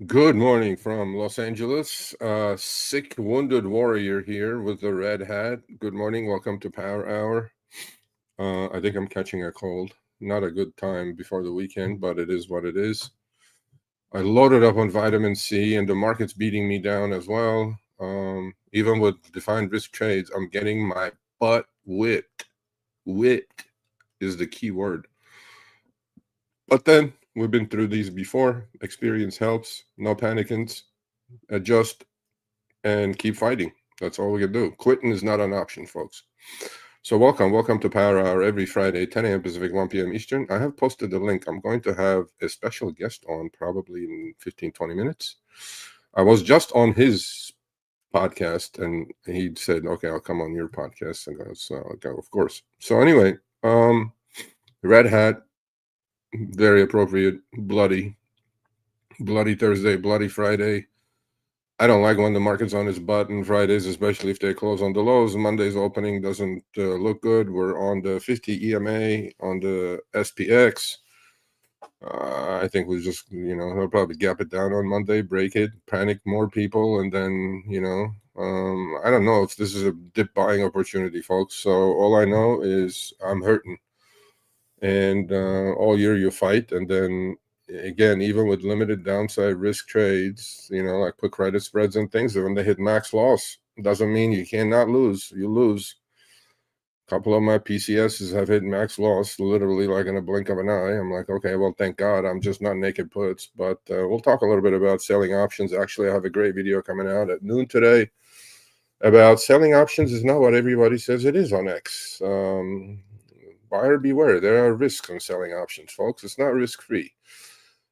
Good morning from Los Angeles. Sick, wounded warrior here with the red hat. Good morning. Welcome to Power Hour. I think I'm catching a cold. Not a good time before the weekend, but it is what it is. I loaded up on vitamin C, and the market's beating me down as well. Even with defined risk trades, I'm getting my butt whipped. Whipped is the key word. But then we've been through these before. Experience helps. No panicking. Adjust and keep fighting. That's all we can do. Quitting is not an option, folks. So welcome to Power Hour every Friday, 10 a.m. Pacific, 1 p.m. Eastern. I have posted the link. I'm going to have a special guest on probably in 15, 20 minutes. I was just on his podcast and he said, okay, I'll come on your podcast. And I goes, okay, of course. So anyway, red hat, very appropriate, bloody Thursday, bloody Friday. I don't like when the market's on its butt on Fridays, especially if they close on the lows. Monday's opening doesn't look good. We're on the 50 EMA on the SPX. I think we just, they'll probably gap it down on Monday, break it, panic more people, and then, I don't know if this is a dip buying opportunity, folks. So all I know is I'm hurting. And all year you fight, and then again, even with limited downside risk trades, like put credit spreads and things, when they hit max loss, doesn't mean you cannot lose. You lose. A couple of my PCSs have hit max loss literally like in a blink of an eye. I'm like, okay, well, thank God I'm just not naked puts. But we'll talk a little bit about selling options. Actually, I have a great video coming out at noon today about selling options is not what everybody says it is on X. Buyer beware. There are risks on selling options, folks. It's not risk-free.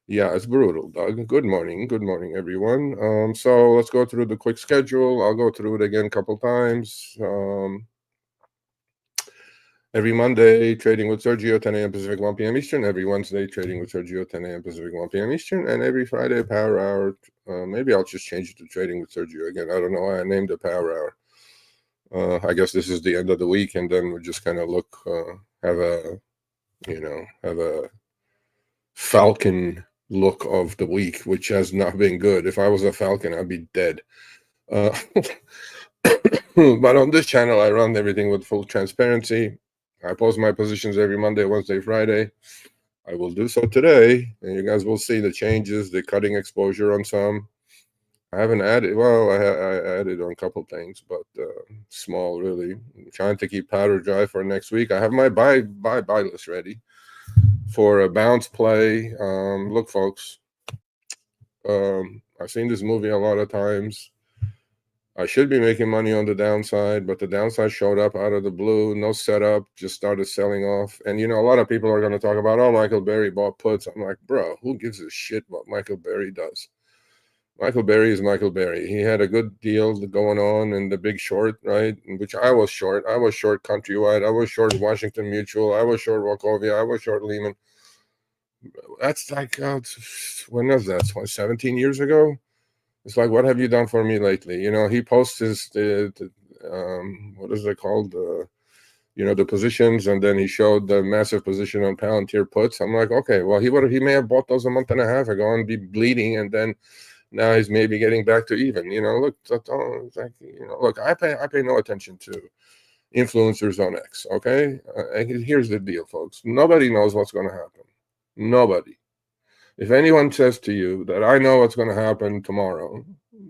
Yeah, it's brutal, Doug. Good morning, everyone. So let's go through the quick schedule. I'll go through it again a couple times. Every Monday, trading with Sergio, 10 a.m. Pacific, 1 p.m. Eastern. Every Wednesday, trading with Sergio, 10 a.m. Pacific, 1 p.m. Eastern. And every Friday, Power Hour. Maybe I'll just change it to trading with Sergio again. I don't know why I named it Power Hour. I guess this is the end of the week, and then we just kind of look, have a falcon look of the week, which has not been good. If I was a falcon, I'd be dead. But on this channel, I run everything with full transparency. I post my positions every Monday, Wednesday, Friday. I will do so today, and you guys will see the changes, the cutting exposure on some. I haven't added, well, I added on a couple things, but small, really. I'm trying to keep powder dry for next week. I have my buy list ready for a bounce play. Look, folks, I've seen this movie a lot of times. I should be making money on the downside, but the downside showed up out of the blue. No setup, just started selling off. And, a lot of people are going to talk about, oh, Michael Berry bought puts. I'm like, bro, who gives a shit what Michael Berry does? Michael Berry is Michael Berry. He had a good deal going on in the Big Short, right? Which I was short. I was short Countrywide. I was short Washington Mutual. I was short Wachovia. I was short Lehman. That's like, when was that? 17 years ago? It's like, what have you done for me lately? He posts his, what is it called? The positions, and then he showed the massive position on Palantir puts. I'm like, okay, well, he may have bought those a month and a half ago and be bleeding, and then now he's maybe getting back to even. Look, look, I pay no attention to influencers on X. Okay, here's the deal, folks. Nobody knows what's going to happen. Nobody. If anyone says to you that I know what's going to happen tomorrow,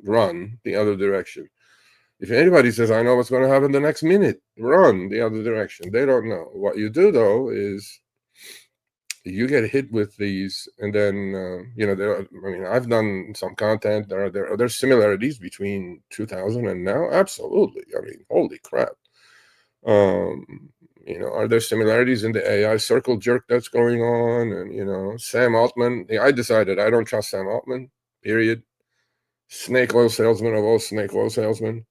run the other direction. If anybody says I know what's going to happen the next minute, run the other direction. They don't know. What you do though is you get hit with these, and then I've done some content. Are there similarities between 2000 and now? Absolutely. I mean, holy crap. Are there similarities in the AI circle jerk that's going on? And, Sam Altman, I decided I don't trust Sam Altman, period. Snake oil salesman of all snake oil salesmen.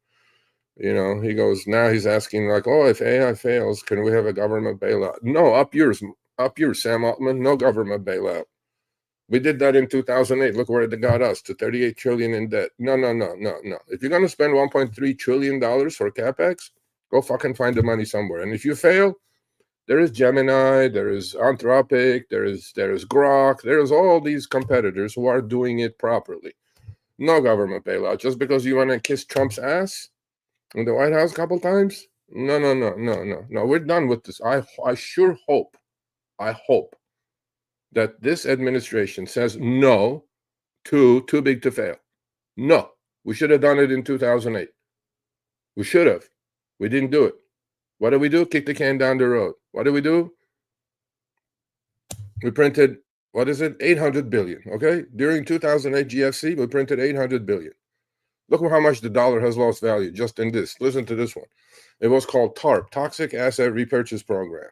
He goes, now he's asking like, oh, if AI fails, can we have a government bailout? No, up yours, Sam Altman, no government bailout. We did that in 2008. Look where it got us, to 38 trillion in debt. No. If you're going to spend $1.3 trillion for CapEx, go fucking find the money somewhere. And if you fail, There is Gemini, there is Anthropic, there is Grok, there's all these competitors who are doing it properly. No government bailout. Just because you want to kiss Trump's ass in the White House a couple times? No. We're done with this. I sure hope, that this administration says no to too big to fail. No. We should have done it in 2008. We should have. We didn't do it. What did we do? Kick the can down the road. What did we do? We printed, what is it? 800 billion, okay? During 2008 GFC, we printed 800 billion. Look how much the dollar has lost value just in this. Listen to this one. It was called TARP, Toxic Asset Repurchase Program.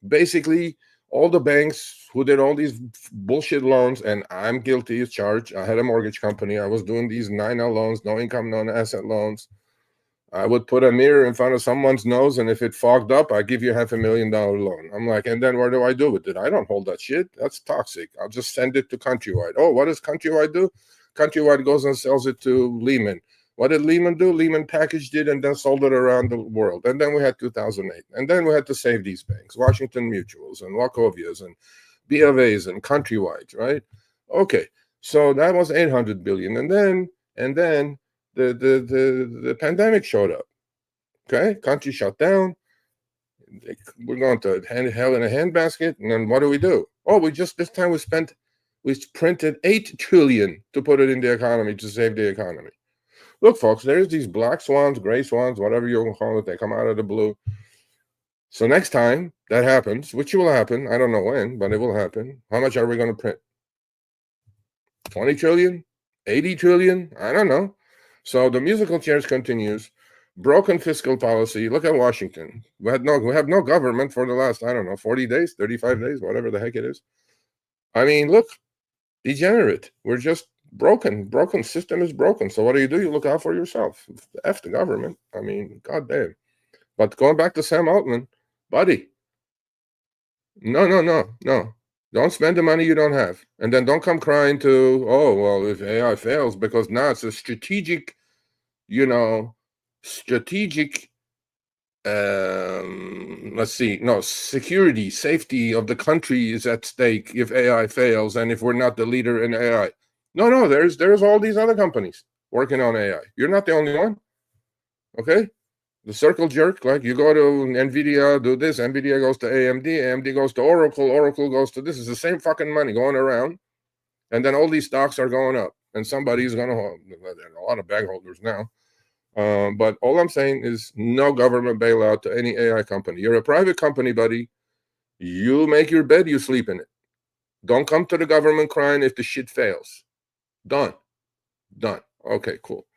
Basically, all the banks who did all these bullshit loans, and I'm guilty as charged. I had a mortgage company. I was doing these 9L loans, no income, no asset loans. I would put a mirror in front of someone's nose, and if it fogged up, I give you $500,000 loan. I'm like, and then what do I do with it? I don't hold that shit. That's toxic. I'll just send it to Countrywide. Oh, what does Countrywide do? Countrywide goes and sells it to Lehman. What did Lehman do? Lehman packaged it and then sold it around the world. And then we had 2008. And then we had to save these banks, Washington Mutuals and Wachovias and BofAs and Countrywides, right? Okay, so that was 800 billion. And then the pandemic showed up. Okay, country shut down. We're going to hell in a handbasket. And then what do? Oh, this time we printed 8 trillion to put it in the economy to save the economy. Look, folks, there's these black swans, gray swans, whatever you want to call it. They come out of the blue. So next time that happens, which will happen, I don't know when, but it will happen. How much are we going to print? 20 trillion? 80 trillion? I don't know. So the musical chairs continues. Broken fiscal policy. Look at Washington. We have no government for the last, I don't know, 40 days, 35 days, whatever the heck it is. I mean, look, degenerate. We're just broken. Broken system is broken. So what do? You look out for yourself. F the government. I mean, goddamn. But going back to Sam Altman, buddy. No. Don't spend the money you don't have. And then don't come crying to, oh, well, if AI fails, because now it's a strategic, security, safety of the country is at stake if AI fails and if we're not the leader in AI. No, there's all these other companies working on AI. You're not the only one. Okay? The circle jerk, like you go to NVIDIA, do this, NVIDIA goes to AMD goes to Oracle goes to this. Is the same fucking money going around. And then all these stocks are going up. And somebody's going to, a lot of bag holders now. But all I'm saying is no government bailout to any AI company. You're a private company, buddy. You make your bed, you sleep in it. Don't come to the government crying if the shit fails. Done. Okay, cool.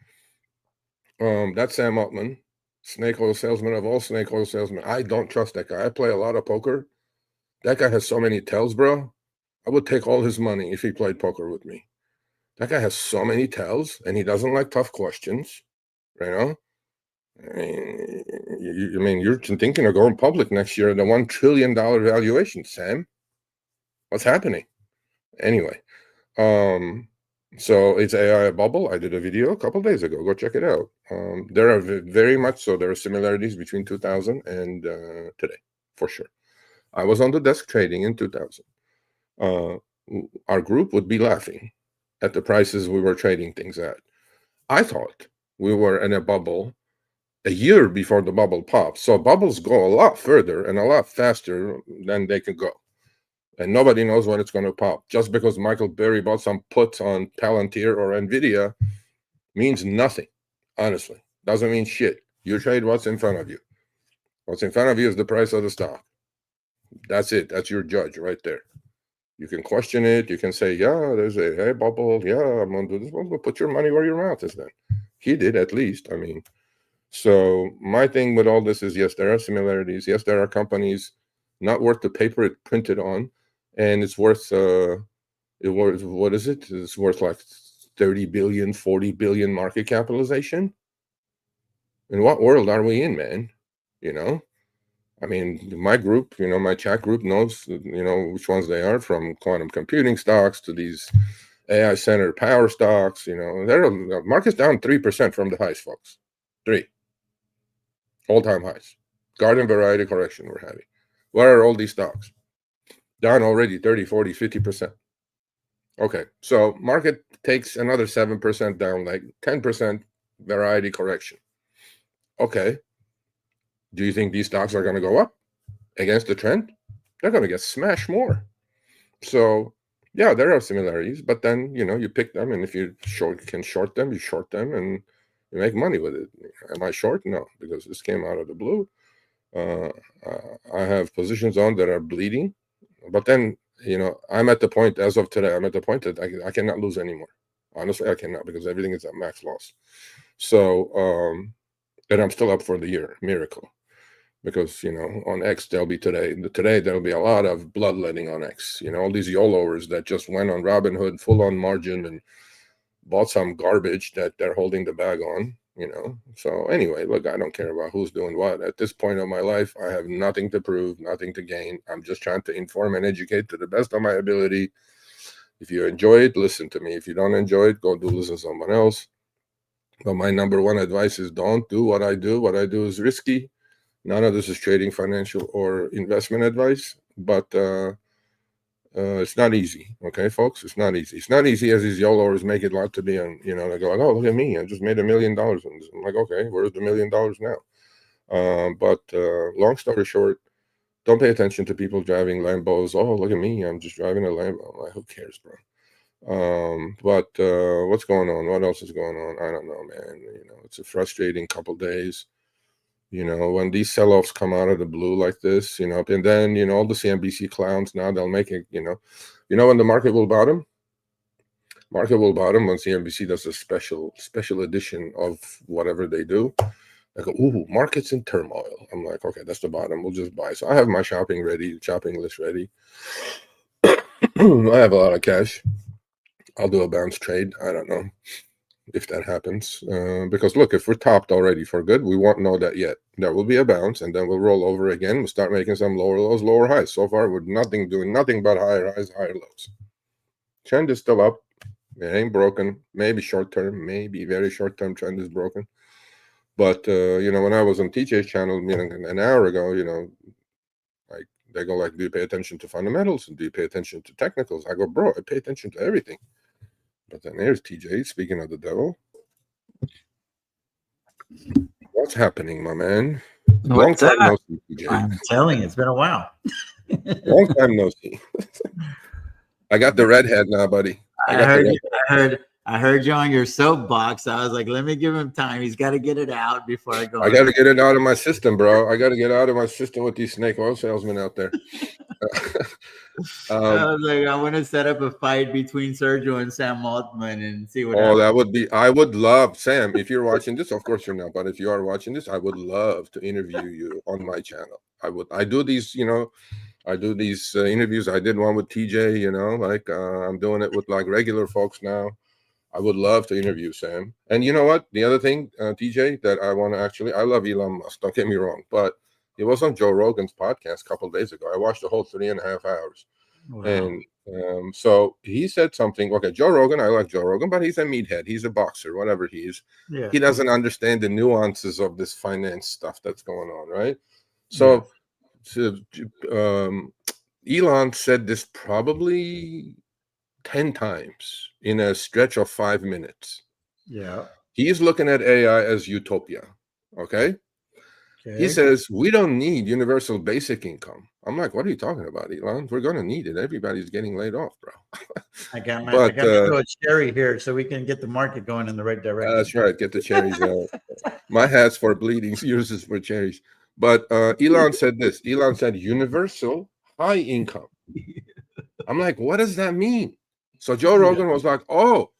That's Sam Altman. Snake oil salesman of all snake oil salesmen. I don't trust that guy. I play a lot of poker. That guy has so many tells, bro. I would take all his money if he played poker with me. That guy has so many tells, and he doesn't like tough questions. You know? I mean, you're thinking of going public next year at a $1 trillion valuation, Sam. What's happening? Anyway, so it's AI a bubble? I did a video a couple days ago. Go check it out. There are very much so. There are similarities between 2000 and today, for sure. I was on the desk trading in 2000. Our group would be laughing at the prices we were trading things at. I thought we were in a bubble a year before the bubble popped. So bubbles go a lot further and a lot faster than they can go. And nobody knows when it's going to pop. Just because Michael Berry bought some puts on Palantir or NVIDIA means nothing, honestly. Doesn't mean shit. You trade what's in front of you. What's in front of you is the price of the stock. That's it. That's your judge right there. You can question it. You can say, yeah, there's a bubble. Yeah, I'm going to do this. Well, put your money where your mouth is then. He did, at least. I mean, so my thing with all this is, yes, there are similarities. Yes, there are companies not worth the paper it printed on. And it's worth, what is it? It's worth like 30 billion, 40 billion market capitalization. In what world are we in, man? I mean, my group, my chat group knows, which ones they are, from quantum computing stocks to these AI-centered power stocks. The market's down 3% from the highs, folks. 3 all-time highs. Garden variety correction we're having. Where are all these stocks? Down already 30, 40, 50%. Okay, so market takes another 7% down, like 10% variety correction. Okay, do you think these stocks are going to go up against the trend? They're going to get smashed more. So yeah, there are similarities, but then you pick them, and if you can short them, you short them, and you make money with it. Am I short? No, because this came out of the blue. I have positions on that are bleeding, but then I'm at the point as of today. I'm at the point that I cannot lose anymore. Honestly, I cannot, because everything is at max loss. So and I'm still up for the year. Miracle. Because on X there'll be there'll be a lot of bloodletting on X. All these YOLOers that just went on Robinhood full on margin and bought some garbage that they're holding the bag on. So anyway, look, I don't care about who's doing what. At this point of my life, I have nothing to prove, nothing to gain. I'm just trying to inform and educate to the best of my ability. If you enjoy it, listen to me. If you don't enjoy it, go listen to someone else. But my number one advice is don't do what I do. What I do is risky. None of this is trading, financial, or investment advice, but it's not easy. Okay, folks, it's not easy. It's not easy as these YOLOers make it out to be. And they go like, "Oh, look at me! I just made $1 million." And I'm like, "Okay, where's the $1 million now?" But long story short, don't pay attention to people driving Lambos. Oh, look at me! I'm just driving a Lambo. I'm like, who cares, bro? But what's going on? What else is going on? I don't know, man. It's a frustrating couple days. When these sell-offs come out of the blue like this, and then, all the CNBC clowns now, they'll make it, when the market will bottom? Market will bottom when CNBC does a special edition of whatever they do. I go, ooh, market's in turmoil. I'm like, okay, that's the bottom. We'll just buy. So I have my shopping list ready. I have a lot of cash. I'll do a bounce trade. I don't know if that happens, because look, if we're topped already for good, we won't know that yet. There will be a bounce, and then we'll roll over again. We'll start making some lower lows, lower highs. So far, we're doing nothing but higher highs, higher lows. Trend is still up. It ain't broken. Maybe short term, maybe very short term trend is broken. But when I was on TJ's channel, an hour ago, like they go like, do you pay attention to fundamentals and do you pay attention to technicals? I go, bro, I pay attention to everything. But then here's TJ, speaking of the devil. What's happening, my man? Long time no see, TJ. I'm telling you, it's been a while. Long time no see. I got the red hat now, buddy. I heard you on your soapbox. I was like, let me give him time. He's got to get it out before I go. I got to get it out of my system, bro. I got to get out of my system with these snake oil salesmen out there. I was like, I want to set up a fight between Sergio and Sam Altman and see what. Oh, that would be. I would love, Sam, if you're watching this. Of course you're not, but if you are watching this, I would love to interview you on my channel. I do these, interviews. I did one with TJ. Like I'm doing it with like regular folks now. I would love to interview Sam. And you know what? The other thing, TJ, that I want to I love Elon Musk. Don't get me wrong, but he was on Joe Rogan's podcast a couple of days ago. I watched the whole 3.5 hours. Wow. And so he said something. Okay, Joe Rogan, I like Joe Rogan, but he's a meathead. He's a boxer, whatever he is. Yeah. He doesn't understand the nuances of this finance stuff that's going on, right? So, Elon said this probably 10 times in a stretch of 5 minutes. Yeah. He's looking at AI as utopia. Okay. He says, we don't need universal basic income. I'm like, what are you talking about, Elon? We're going to need it. Everybody's getting laid off, bro. I got my cherry here so we can get the market going in the right direction. That's right. Get the cherries out. My hat's for bleeding. Yours is for cherries. But Elon said this. Elon said universal high income. I'm like, what does that mean? So Joe Rogan was like, oh,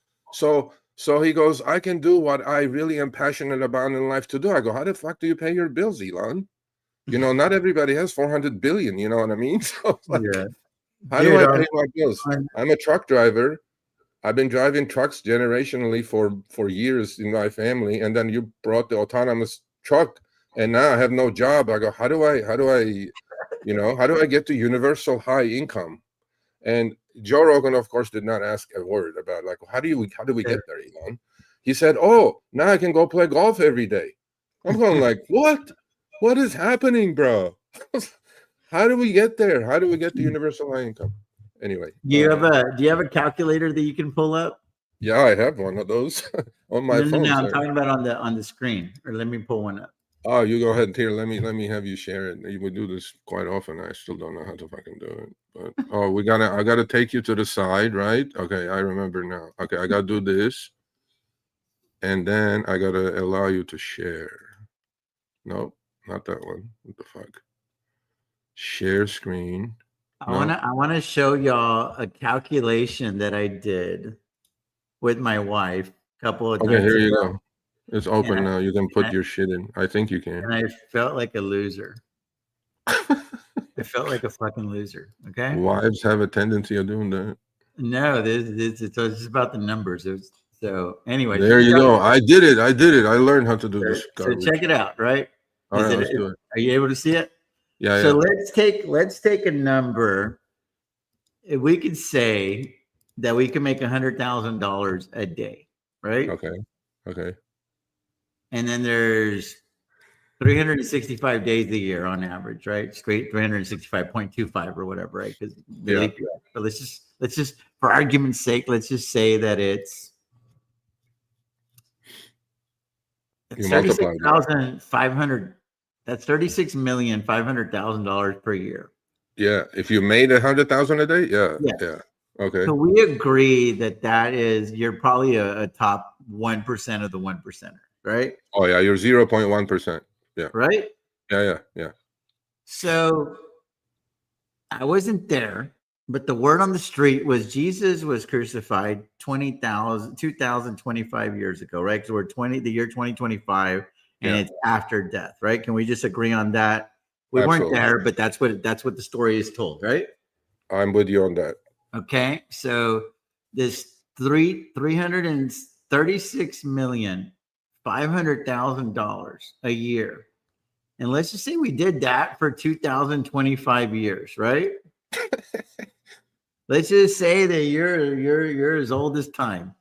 so he goes, I can do what I really am passionate about in life to do. I go, how the fuck do you pay your bills, Elon? Not everybody has 400 billion. You know what I mean? So like, how do I pay my bills? I'm a truck driver. I've been driving trucks generationally for years in my family. And then you brought the autonomous truck and now I have no job. I go, how do I get to universal high income? And Joe Rogan, of course, did not ask a word about like, how do we get there, Elon? He said, oh, now I can go play golf every day. I'm going like, what is happening, bro? How do we get there? How do we get to universal high income? Anyway, Do you have a calculator that you can pull up? yeah, I have one of those on my phone. No. I'm Sir. talking about on the screen. Or let me pull one up. Oh, you go ahead here. Let me have you share it. We do this quite often. I still don't know how to fucking do it. But I gotta take you to the side, right? Okay, I remember now. Okay, I gotta do this. And then I gotta allow you to share. No, not that one. What the fuck? Share screen. I wanna show y'all a calculation that I did with my wife a couple of Okay, nights here you ago. go. It's open now. You can put your shit in. I think you can. And I felt like a loser. I felt like a fucking loser. Okay. Wives have a tendency of doing that. No, it's just about the numbers. So anyway, There you go. I did it. I learned how to do this. So check it out, right? All right, let's do it. Are you able to see it? Yeah. So let's take a number. If we could say that we can make $100,000 a day, right? Okay. And then there's 365 days a year on average, right? Straight 365.25 or whatever, right? Because but let's just for argument's sake, let's just say that it's 36,500. That's $36,500,000 per year. Yeah, if you made 100,000 a day, yeah. Okay. So we agree that you're probably a top 1% of the 1%er, right? Oh yeah, you're 0.1%. Yeah. Right? Yeah. So I wasn't there, but the word on the street was Jesus was crucified 2,025 years ago, right? Because we're the year 2025, and it's after death, right? Can we just agree on that? We weren't there, but that's what the story is told, right? I'm with you on that. Okay, so this $336,500,000 a year, and let's just say we did that for 2,025 years, right? Let's just say that you're as old as time.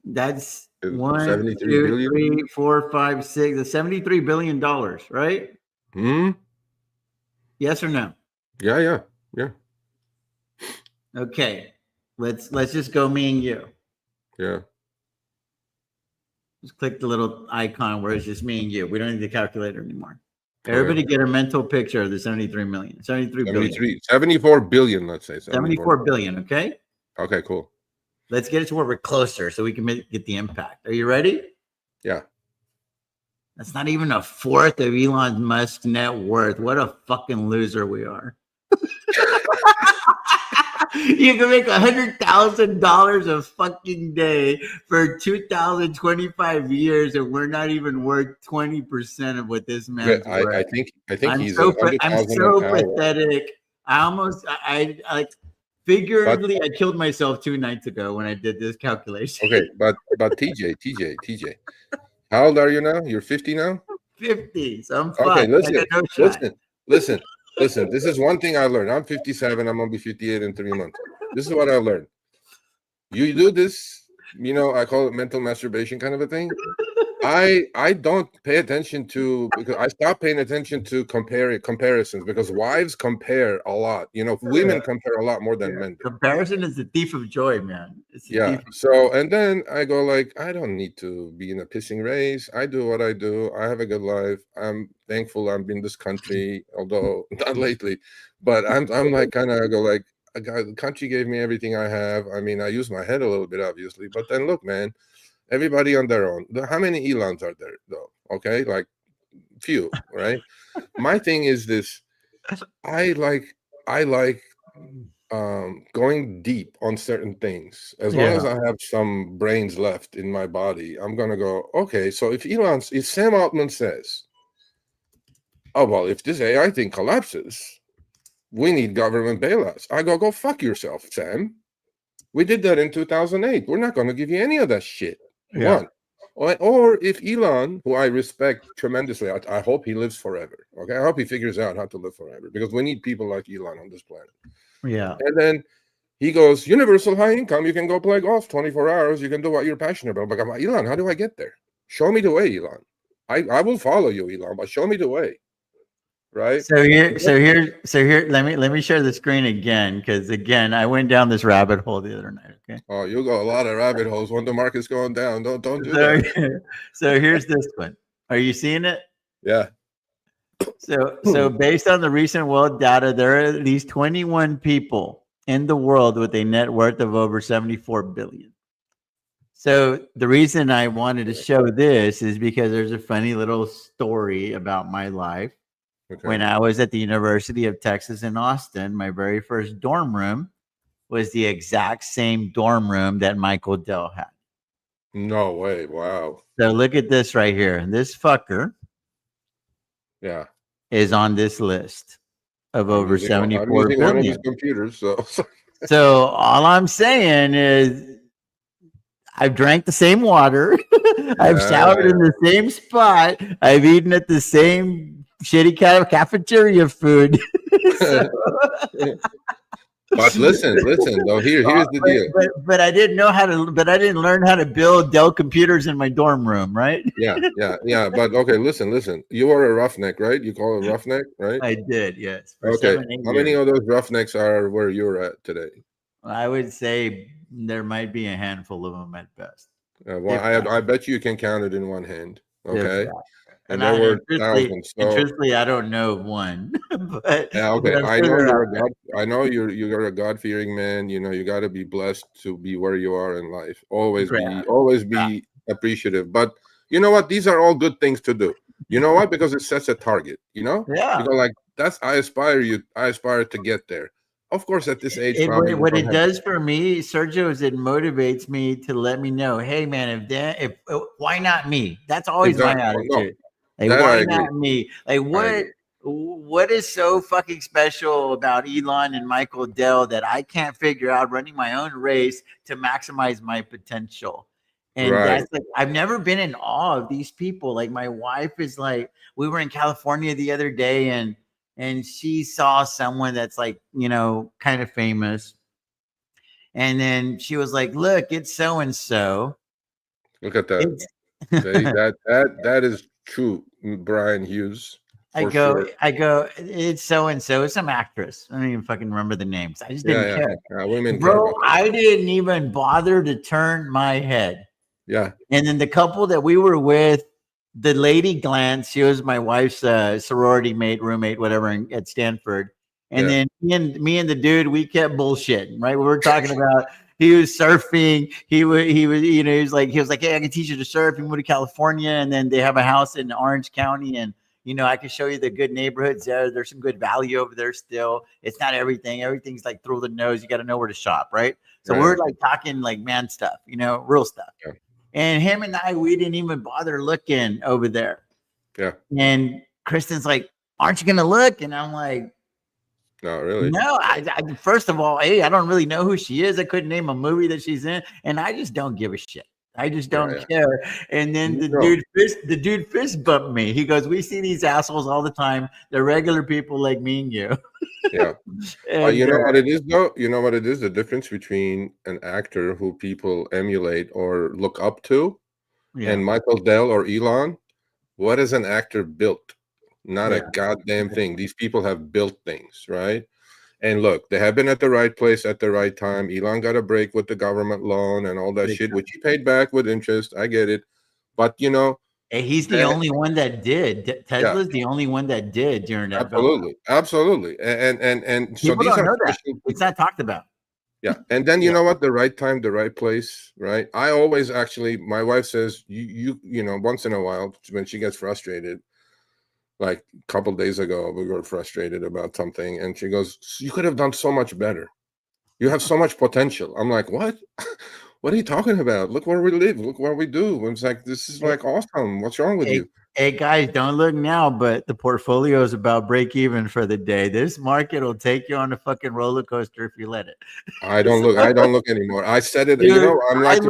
That's 1, 2, 3, 4, 5, 6, $73 billion, right? Yes or no? Yeah. Okay, let's just go me and you. Yeah. Just click the little icon where it's just me and you. We don't need the calculator anymore. Everybody get a mental picture of the 73 million, 73 billion. 74 billion, let's say. 74 billion, okay? Okay, cool. Let's get it to where we're closer so we can get the impact. Are you ready? Yeah. That's not even a fourth of Elon Musk's net worth. What a fucking loser we are. You can make $100,000 a fucking day for 2,025 years, and we're not even worth 20% of what this man's worth. I think I'm he's so pathetic. I like figuratively, I killed myself 2 nights ago when I did this calculation. Okay, but TJ, how old are you now? You're 50 now? 50. So I'm fucked. Okay, listen. This is one thing I learned. I'm 57. I'm gonna be 58 in 3 months. This is what I learned. You do this, I call it mental masturbation kind of a thing. I don't pay attention to, because I stopped paying attention to comparisons, because wives compare a lot. Women compare a lot more than men do. Comparison is the thief of joy, man. So, and then I go like, I don't need to be in a pissing race. I do what I do. I have a good life. I'm thankful I'm in this country, although not lately. But I'm like, kind of go like, the country gave me everything I have. I mean, I use my head a little bit, obviously. But then look, man. Everybody on their own. How many Elons are there, though? Okay, like few, right? My thing is this: I like going deep on certain things. As long as I have some brains left in my body, I'm gonna go. Okay, so if Sam Altman says, "Oh well, if this AI thing collapses, we need government bailouts," I go fuck yourself, Sam. We did that in 2008. We're not gonna give you any of that shit. One, or if Elon, who I respect tremendously, I hope he lives forever. Okay, I hope he figures out how to live forever, because we need people like Elon on this planet. Yeah. And then he goes, universal high income. You can go play golf 24 hours. You can do what you're passionate about. But I'm like, Elon, how do I get there? Show me the way, Elon. I will follow you, Elon, but show me the way. right? So here. Let me share the screen again, because again, I went down this rabbit hole the other night. Okay. Oh, you got a lot of rabbit holes when the market's going down. Don't do So, that. so here's this one. Are you seeing it? Yeah. So based on the recent world data, there are at least 21 people in the world with a net worth of over 74 billion. So the reason I wanted to show this is because there's a funny little story about my life. Okay. When I was at the University of Texas in Austin, my very first dorm room was the exact same dorm room that Michael Dell had. No way. Wow. So look at this right here. This fucker Yeah. is on this list of over I'm 74 using one of these billion. computers, so So all I'm saying is I've drank the same water. I've showered in the same spot. I've eaten at the same shitty kind of cafeteria food. But listen, though. Here's the deal. But I didn't know how to. But I didn't learn how to build Dell computers in my dorm room, right? Yeah. But okay, listen. You are a roughneck, right? You call it roughneck, right? I did, yes. For Okay. 7, 8 How many years. of those roughnecks are where you're at today? I would say there might be a handful of them at best. Well, I bet you can count it in one hand. Okay. And there were thousands. And truthfully, I don't know of one. But yeah, okay. but I know you're a God. I know you're a God-fearing man. You know, you got to be blessed to be where you are in life. Always be appreciative. But you know what? These are all good things to do. You know what? Because it sets a target. You know. Yeah. You go like that's. I aspire to get there. Of course, at this age, what it does for me, Sergio, is it motivates me to let me know, hey man, if why not me? That's always my attitude. Like, why not me? Like, what is so fucking special about Elon and Michael Dell that I can't figure out running my own race to maximize my potential? And that's like, I've never been in awe of these people. Like, my wife is like, we were in California the other day, and she saw someone that's like, you know, kind of famous. And then she was like, look, it's so and so. Look at that. that is true, Brian Hughes. I go, it's so and so. It's some actress. I don't even fucking remember the names. I just didn't care. Women Bro, I didn't even bother to turn my head. Yeah. And then the couple that we were with, the lady glanced. She was my wife's sorority mate, roommate, whatever, at Stanford. And then me and the dude, we kept bullshitting, right? We were talking about he was surfing. He was, you know, he was like, hey, I can teach you to surf. You move to California, and then they have a house in Orange County, and you know, I can show you the good neighborhoods there. There's some good value over there still. It's not everything. Everything's like through the nose. You got to know where to shop, right? So we're like talking like man stuff, you know, real stuff. Yeah. And him and I, we didn't even bother looking over there. Yeah. And Kristen's like, aren't you going to look? And I'm like, no, really? No, I first of all, I don't really know who she is. I couldn't name a movie that she's in. And I just don't give a shit. I just don't care. And then the dude fist bumped me. He goes, we see these assholes all the time. They're regular people like me and you. Yeah. And, you know what it is, though? You know what it is? The difference between an actor who people emulate or look up to and Michael Dell or Elon. What is an actor built? Not a goddamn thing. These people have built things, right? And look, they have been at the right place at the right time. Elon got a break with the government loan and all that shit, which he paid back with interest. I get it. But, you know. He's the only one that did. Tesla's the only one that did during that. Absolutely. And so these are special. It's not talked about. Yeah. And then, you know what? The right time, the right place, right? I always actually, my wife says, you know, once in a while when she gets frustrated, like a couple of days ago, we were frustrated about something, and she goes, you could have done so much better. You have so much potential. I'm like, what? What are you talking about? Look where we live. Look what we do. It's like, this is like awesome. What's wrong with you? Hey, guys, don't look now, but the portfolio is about break even for the day. This market will take you on a fucking roller coaster if you let it. I don't look anymore. I said it. Dude, you know, I'm like,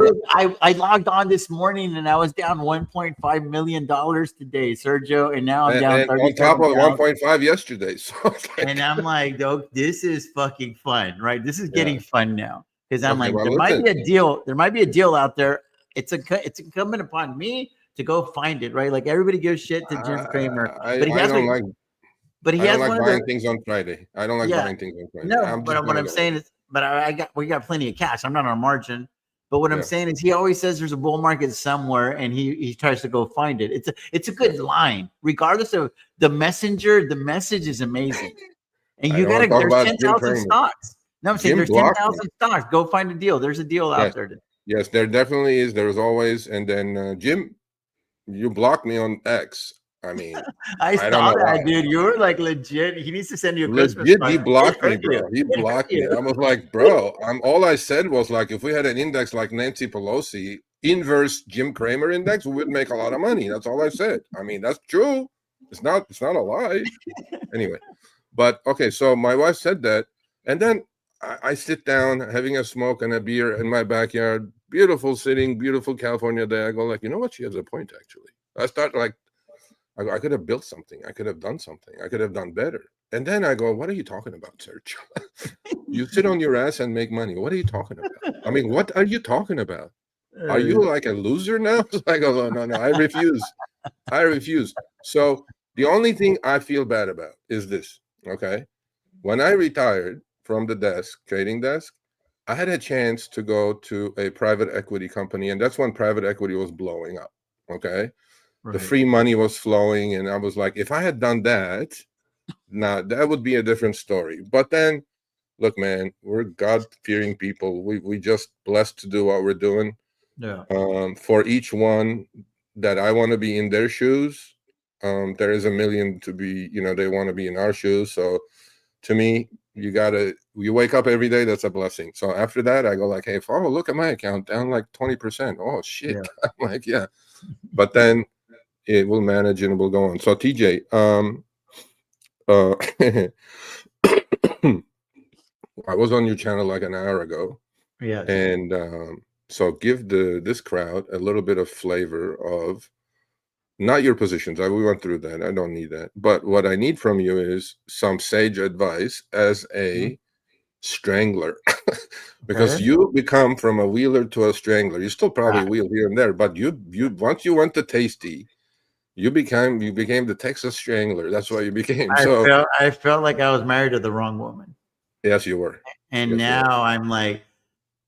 I logged on this morning and I was down $1.5 million today, Sergio, and now I'm down 30. On top of 1.5 yesterday. So and I'm like, this is fucking fun, right? This is getting fun now. Because I'm there might be a deal. There might be a deal out there. It's incumbent upon me to go find it, right? Like everybody gives shit to Jim Cramer, but he has But he I don't has like one of buying the things on Friday. I don't like yeah. buying things on Friday. No, I'm but just what one of I'm those. saying is, but we got plenty of cash. I'm not on margin. But what I'm Yeah. saying is, he always says there's a bull market somewhere, and he tries to go find it. It's a good line, regardless of the messenger. The message is amazing, and I don't want to talk there's about Jim 10,000 Cramer. stocks. No, I'm saying Jim there's blocked me. 10,000 stocks. Go find a deal. There's a deal Yes. out there. Yes, there definitely is. There's always. And then Jim, you blocked me on X. I mean, I I don't saw know that, why. dude. You were like legit. He needs to send you a Christmas Legit, card. he blocked me, It hurt you. bro. He It hurt blocked me. you. I was like, bro, all I said was like, if we had an index like Nancy Pelosi, inverse Jim Cramer index, we would make a lot of money. That's all I said. I mean, that's true. It's not a lie. Anyway, but okay, so my wife said that, and then I sit down having a smoke and a beer in my backyard, beautiful sitting, beautiful California day. I go like, you know what? She has a point, actually. I start like, I could have built something. I could have done something. I could have done better. And then I go, what are you talking about, Sergio? You sit on your ass and make money. What are you talking about? I mean, what are you talking about? Are you like a loser now? I go, no, I refuse. I refuse. So the only thing I feel bad about is this, okay? When I retired from the trading desk, I had a chance to go to a private equity company, and that's when private equity was blowing up, okay? Right. The free money was flowing, and I was like, if I had done that, now that would be a different story. But then, look, man, we're God-fearing people. We just blessed to do what we're doing. Yeah. For each one that I want to be in their shoes, there is a million to be, they want to be in our shoes. So to me, you wake up every day, that's a blessing. So after that, I go like, hey, look at my account, down like 20%. Oh, shit. Yeah. I'm like, yeah. But then it will manage and will go on. So TJ, I was on your channel like an hour ago. Yeah. And so give this crowd a little bit of flavor of not your positions. We went through that. I don't need that. But what I need from you is some sage advice as a strangler. Because you become from a wheeler to a strangler. You still probably wheel here and there, but you once you went to Tasty, you became the Texas Strangler. That's what you became. I felt like I was married to the wrong woman. Yes, you were. And yes, now I'm like,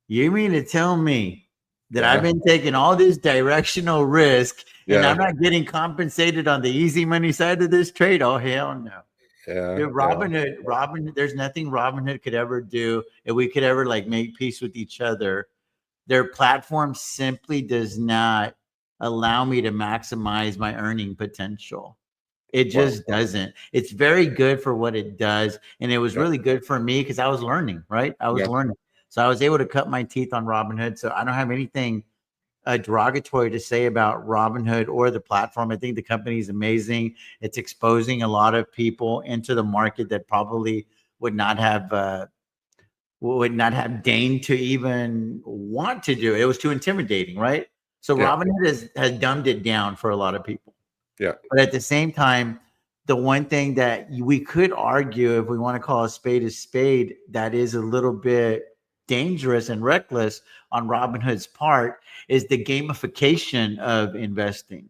you mean to tell me that I've been taking all this directional risk and I'm not getting compensated on the easy money side of this trade? Oh, hell no. Yeah. Dude, Robinhood, there's nothing Robinhood could ever do if we could ever like make peace with each other. Their platform simply does not allow me to maximize my earning potential. It just doesn't. It's very good for what it does. And it was really good for me because I was learning, right? I was learning. So I was able to cut my teeth on Robinhood. So I don't have anything derogatory to say about Robinhood or the platform. I think the company is amazing. It's exposing a lot of people into the market that probably would not have deigned to even want to do it. It was too intimidating, right? So Robinhood has dumbed it down for a lot of people. Yeah. But at the same time, the one thing that we could argue, if we want to call a spade, that is a little bit dangerous and reckless on Robinhood's part is the gamification of investing.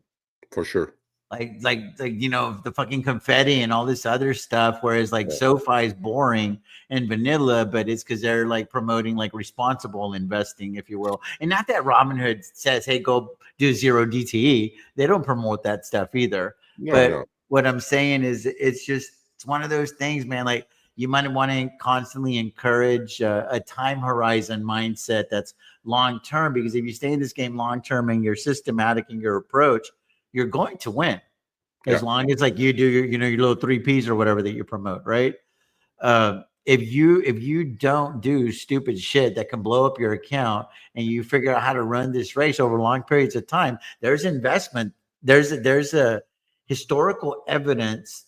For sure. Like the fucking confetti and all this other stuff. Whereas like SoFi is boring and vanilla, but it's because they're like promoting like responsible investing, if you will. And not that Robinhood says, hey, go do zero DTE. They don't promote that stuff either. What I'm saying is it's one of those things, man. Like you might want to constantly encourage a time horizon mindset that's long-term, because if you stay in this game long-term and you're systematic in your approach, you're going to win as long as like you do your little 3 Ps or whatever that you promote. Right. If you don't do stupid shit that can blow up your account and you figure out how to run this race over long periods of time, there's investment. There's a historical evidence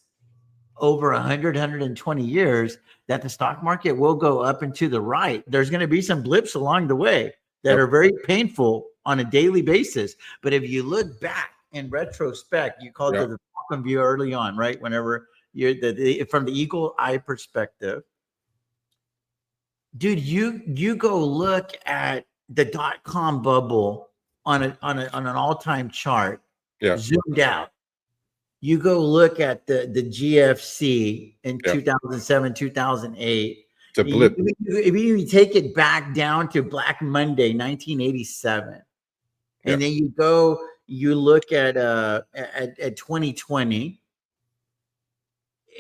over 120 years that the stock market will go up and to the right. There's going to be some blips along the way that are very painful on a daily basis. But if you look back in retrospect, you called it the Falcon view early on, right? Whenever you're from the eagle eye perspective, dude, you go look at the .com bubble on an all-time chart, zoomed out. You go look at the GFC in Yeah. 2007, 2008. It's a blip. If you take it back down to Black Monday, 1987, Yeah. and then you look at 2020,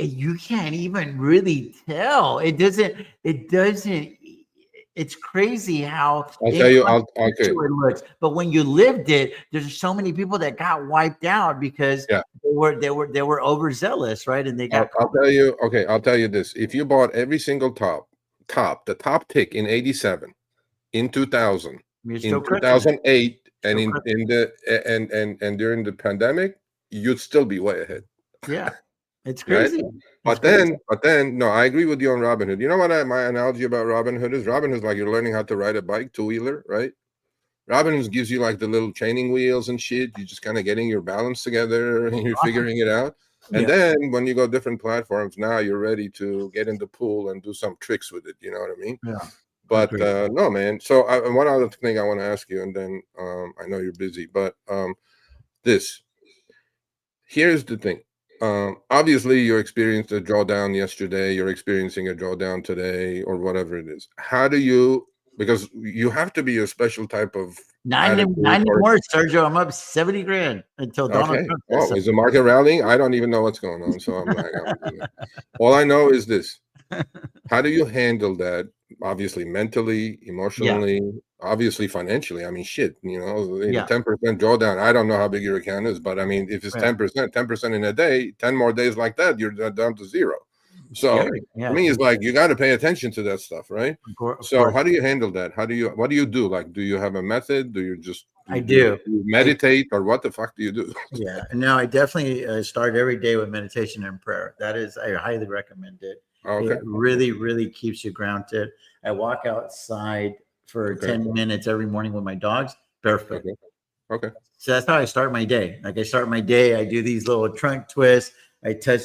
you can't even really tell. It doesn't. It's crazy how I'll tell you. Okay. it looks. But when you lived it, there's so many people that got wiped out because Yeah. they were overzealous, right? And they got. I'll tell you. Okay, I'll tell you this. If you bought every single the top tick in 87, in 2000, in 2008, and in the and during the pandemic, you'd still be way ahead. Yeah, it's crazy. Right? But then, no, I agree with you on Robinhood. You know what my analogy about Robinhood is? Robinhood is like you're learning how to ride a bike, two-wheeler, right? Robinhood gives you like the little training wheels and shit. You're just kind of getting your balance together and you're figuring it out. And then when you go different platforms, now you're ready to get in the pool and do some tricks with it. You know what I mean? Yeah. But no, man. So one other thing I want to ask you, and then I know you're busy, but here's the thing. Obviously, you experienced a drawdown yesterday. You're experiencing a drawdown today, or whatever it is. How do you? Because you have to be a special type of. Not anymore, Sergio. I'm up 70 grand until Donald Trump. Oh, is the market rallying? I don't even know what's going on. So I'm like, all I know is this. How do you handle that? Obviously, mentally, emotionally, obviously, financially. I mean, shit, 10% drawdown. I don't know how big your account is, but I mean, if it's 10% in a day, 10 more days like that, you're down to zero. So I mean, it's like you got to pay attention to that stuff, right? Of course. How do you handle that? What do you do? Like, do you have a method? Do you just do you meditate, or what the fuck do you do? Yeah, no, I definitely start every day with meditation and prayer. I highly recommend it. Okay. It really, really keeps you grounded. I walk outside for 10 minutes every morning with my dogs, barefoot. Okay. So that's how I start my day. Like I start my day, I do these little trunk twists. I touch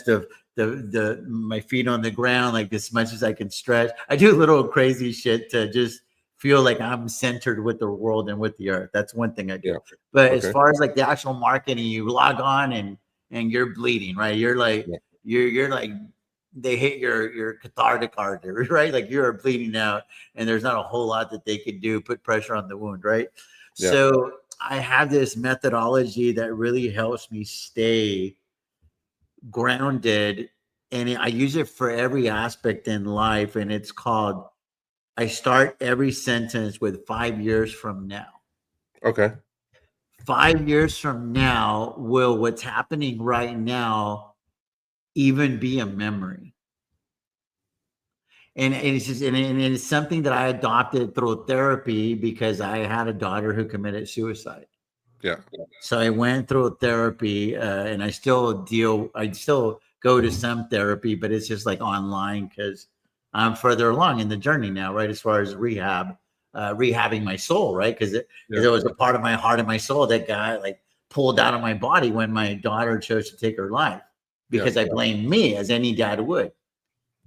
my feet on the ground like as much as I can stretch. I do little crazy shit to just feel like I'm centered with the world and with the earth. That's one thing I do. Yeah. But as far as like the actual marketing, you log on and you're bleeding, right? You're like you're like they hit your cathartic artery, right? Like you're bleeding out, and there's not a whole lot that they could do. Put pressure on the wound, right? Yeah. So I have this methodology that really helps me stay grounded, and I use it for every aspect in life. And it's called, I start every sentence with 5 years from now. Okay. 5 years from now, will what's happening right now even be a memory? And it's just, and it's something that I adopted through therapy because I had a daughter who committed suicide. Yeah. So I went through therapy, and I still go to some therapy, but it's just like online because I'm further along in the journey now, right? As far as rehabbing my soul, right? Because it was a part of my heart and my soul that got like pulled out of my body when my daughter chose to take her life, because I blamed me, as any dad would.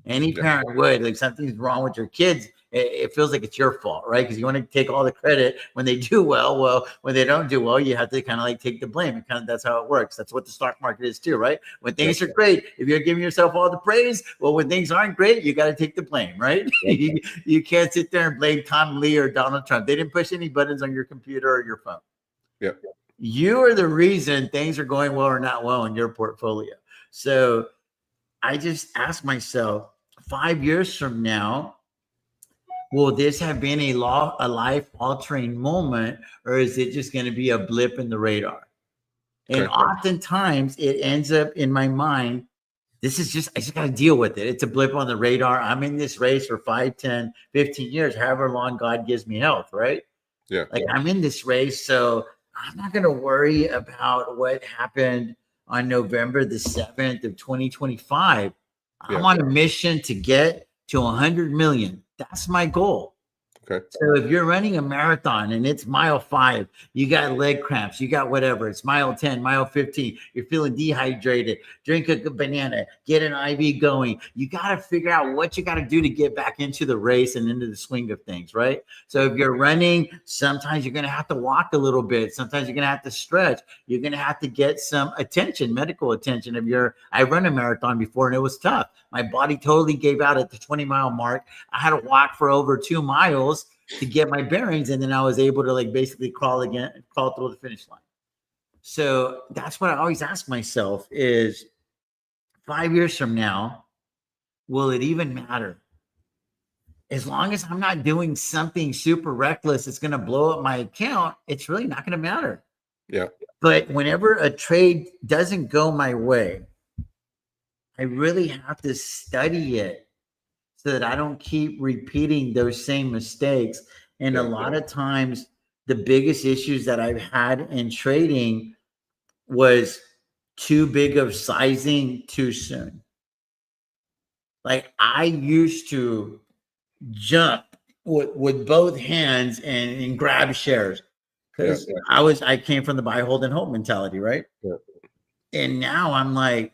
Any parent would. Like, something's wrong with your kids, it feels like it's your fault, right? Because you want to take all the credit when they do well. Well, when they don't do well, you have to kind of like take the blame. And kind of that's how it works. That's what the stock market is too, right? When things are great, if you're giving yourself all the praise, well, when things aren't great, you got to take the blame, right? You can't sit there and blame Tom Lee or Donald Trump. They didn't push any buttons on your computer or your phone. Yeah. You are the reason things are going well or not well in your portfolio. So I just ask myself, 5 years from now, will this have been a life-altering moment, or is it just going to be a blip in the radar? And oftentimes it ends up in my mind, I just got to deal with it. It's a blip on the radar. I'm in this race for 5, 10, 15 years, however long God gives me health, right? Yeah. Like, I'm in this race, so I'm not going to worry about what happened on November the 7th of 2025. I'm on a mission to get to 100 million. That's my goal. Okay. So if you're running a marathon and it's mile 5, you got leg cramps, you got whatever, it's mile 10, mile 15, you're feeling dehydrated, drink a banana, get an IV going. You got to figure out what you got to do to get back into the race and into the swing of things, right? So if you're running, sometimes you're going to have to walk a little bit. Sometimes you're going to have to stretch. You're going to have to get some attention, medical attention. I run a marathon before and it was tough. My body totally gave out at the 20-mile mark. I had to walk for over 2 miles to get my bearings, and then I was able to like basically crawl through the finish line. So that's what I always ask myself is 5 years from now, will it even matter? As long as I'm not doing something super reckless, it's going to blow up my account. It's really not going to matter. Yeah. But whenever a trade doesn't go my way, I really have to study it so that I don't keep repeating those same mistakes. And a lot of times, the biggest issues that I've had in trading was too big of sizing too soon. Like I used to jump with both hands and grab shares because I came from the buy, hold, and hope mentality, right? Yeah. And now I'm like,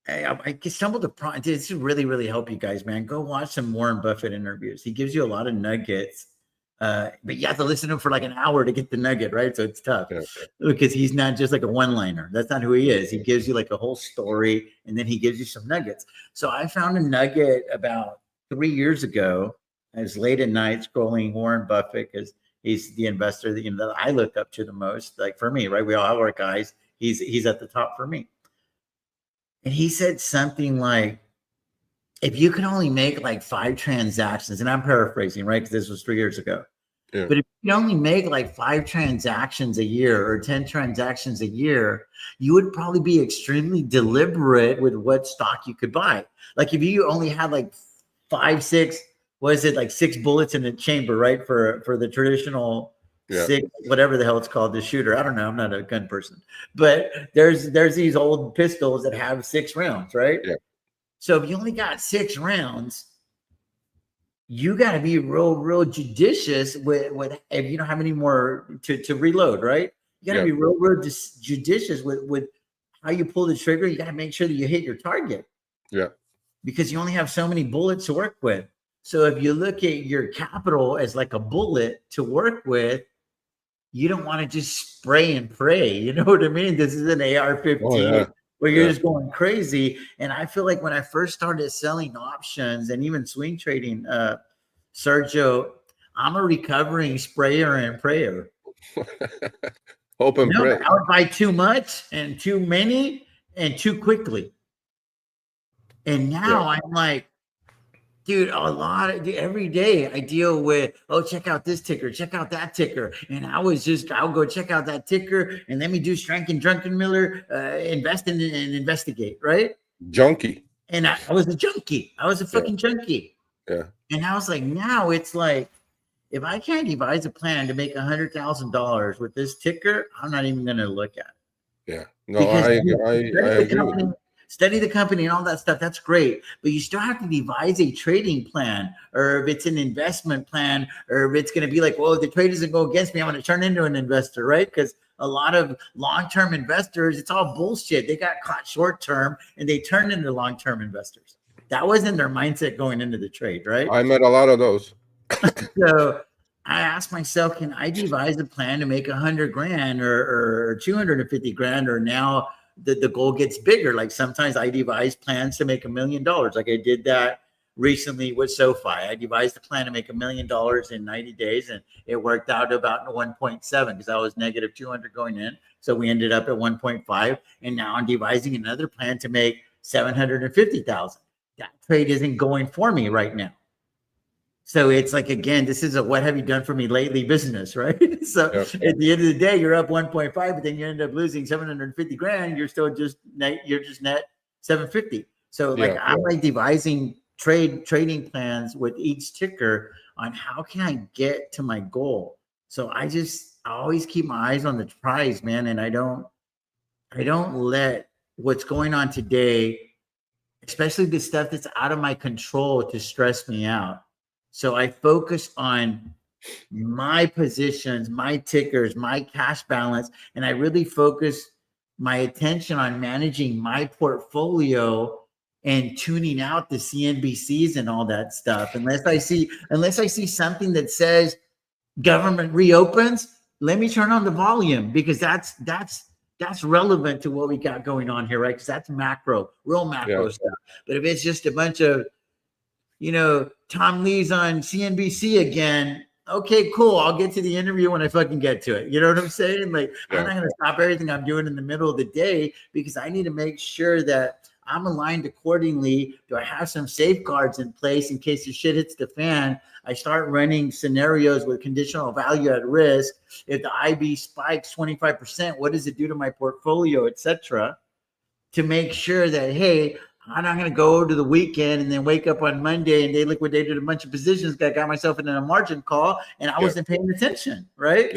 I stumbled upon this to really, really help you guys, man. Go watch some Warren Buffett interviews. He gives you a lot of nuggets, but you have to listen to him for like an hour to get the nugget, right? So it's tough because he's not just like a one-liner. That's not who he is. He gives you like a whole story, and then he gives you some nuggets. So I found a nugget about 3 years ago. I was late at night scrolling Warren Buffett because he's the investor that I look up to the most. Like for me, right? We all have our guys. He's at the top for me. And he said something like, if you can only make like 5 transactions, and I'm paraphrasing, right? Because this was 3 years ago. Yeah. But if you only make like 5 transactions a year or 10 transactions a year, you would probably be extremely deliberate with what stock you could buy. Like if you only had like 6 bullets in the chamber, right? For the traditional 6, whatever the hell it's called, the shooter. I don't know. I'm not a gun person, but there's these old pistols that have 6 rounds, right? Yeah. So if you only got 6 rounds, you got to be real judicious with if you don't have any more to reload, right? You got to be real judicious with how you pull the trigger. You got to make sure that you hit your target. Yeah. Because you only have so many bullets to work with. So if you look at your capital as like a bullet to work with, you don't want to just spray and pray. You know what I mean? This is an AR-15 where you're just going crazy. And I feel like when I first started selling options and even swing trading, Sergio, I'm a recovering sprayer and prayer. Hope and pray. I would buy too much and too many and too quickly. And now I'm like, dude, every day I deal with, check out this ticker, check out that ticker. And I'll go check out that ticker and let me do Druckenmiller, invest in and investigate, right? Junkie. And I was a junkie. I was a fucking junkie. Yeah. And I was like, now it's like, if I can't devise a plan to make $100,000 with this ticker, I'm not even going to look at it. Yeah. No, I agree. Study the company and all that stuff. That's great. But you still have to devise a trading plan, or if it's an investment plan, or if it's going to be like, well, if the trade doesn't go against me, I'm going to turn into an investor, right? Because a lot of long-term investors, it's all bullshit. They got caught short-term and they turned into long-term investors. That wasn't their mindset going into the trade, right? I met a lot of those. So I asked myself, can I devise a plan to make $100,000 or 250 grand, or now the goal gets bigger? Like sometimes I devise plans to make $1 million. Like I did that recently with SoFi. I devised a plan to make $1 million in 90 days, and it worked out to about 1.7 because I was negative 200 going in. So we ended up at 1.5, and now I'm devising another plan to make 750,000. That trade isn't going for me right now. So it's like, again, this is a what have you done for me lately business, right? So at the end of the day, you're up 1.5, but then you end up losing 750 grand. You're still just net 750. So like I'm like devising trading plans with each ticker on how can I get to my goal. So I always keep my eyes on the prize, man. And I don't let what's going on today, especially the stuff that's out of my control, to stress me out. So I focus on my positions, my tickers, my cash balance, and I really focus my attention on managing my portfolio and tuning out the CNBCs and all that stuff. Unless I see something that says government reopens, let me turn on the volume, because that's relevant to what we got going on here, right? Because that's macro, real macro stuff. But if it's just a bunch of, Tom Lee's on CNBC again, okay, cool, I'll get to the interview when I fucking get to it. You know what I'm saying? Like, I'm not going to stop everything I'm doing in the middle of the day, because I need to make sure that I'm aligned accordingly. Do I have some safeguards in place in case the shit hits the fan? I start running scenarios with conditional value at risk. If the IB spikes 25%, what does it do to my portfolio, etc.? To make sure that, hey, I'm not going to go to the weekend and then wake up on Monday and they liquidated a bunch of positions. I got myself in a margin call and I wasn't paying attention, right?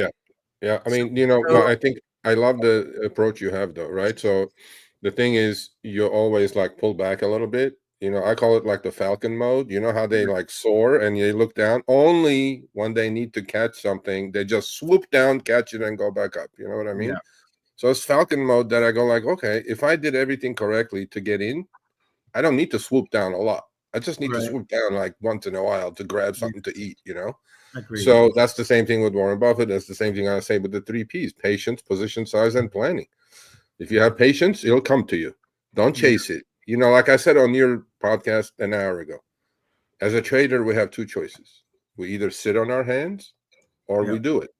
Yeah. I mean, I think I love the approach you have, though, right? So the thing is, you always like pull back a little bit. I call it like the Falcon mode. You know how they like soar and you look down? Only when they need to catch something, they just swoop down, catch it, and go back up. You know what I mean? Yeah. So it's Falcon mode that I go like, okay, if I did everything correctly to get in, I don't need to swoop down a lot. I just need to swoop down like once in a while to grab something to eat, Agreed. So that's the same thing with Warren Buffett. That's the same thing I say with the 3 Ps: patience, position size, and planning. If you have patience, it'll come to you. Don't chase it. Like I said on your podcast an hour ago, as a trader, we have 2 choices. We either sit on our hands or we do it.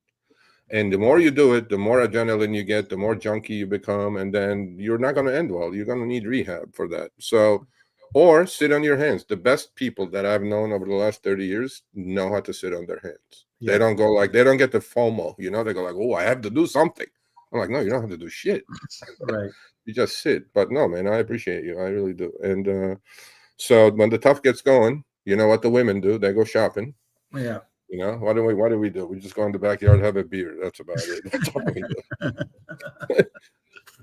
And the more you do it, the more adrenaline you get, the more junky you become, and then you're not going to end well. You're going to need rehab for that. So, or sit on your hands. The best people that I've known over the last 30 years know how to sit on their hands. Yeah. They don't go like, they don't get the FOMO, they go like, oh, I have to do something. I'm like, no, you don't have to do shit. Right. You just sit. But no, man, I appreciate you. I really do. And so when the tough gets going, you know what the women do? They go shopping. Yeah. What do we do? We just go in the backyard, have a beer. That's about it. That's all we do.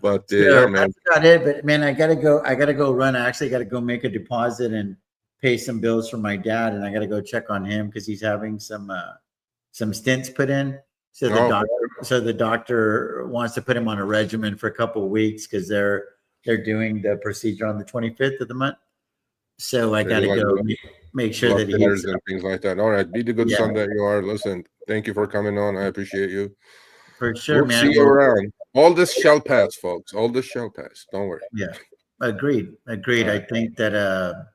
But yeah, man, that's about it. But man, I gotta go run. I actually gotta go make a deposit and pay some bills for my dad, and I gotta go check on him because he's having some stents put in. So the doctor wants to put him on a regimen for a couple of weeks because they're doing the procedure on the 25th of the month. So I gotta go make sure that he gets and things like that. All right, be the good son that you are. Listen, thank you for coming on. I appreciate you. For sure, man. See you around. All this shall pass, folks. All this shall pass. Don't worry. Yeah, agreed. Right. I think that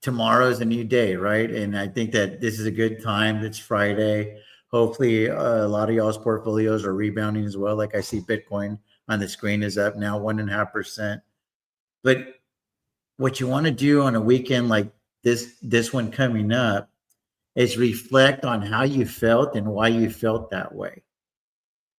tomorrow is a new day, right? And I think that this is a good time. It's Friday. Hopefully, a lot of y'all's portfolios are rebounding as well. Like I see Bitcoin on the screen is up now 1.5%. But what you want to do on a weekend like this one coming up is reflect on how you felt and why you felt that way.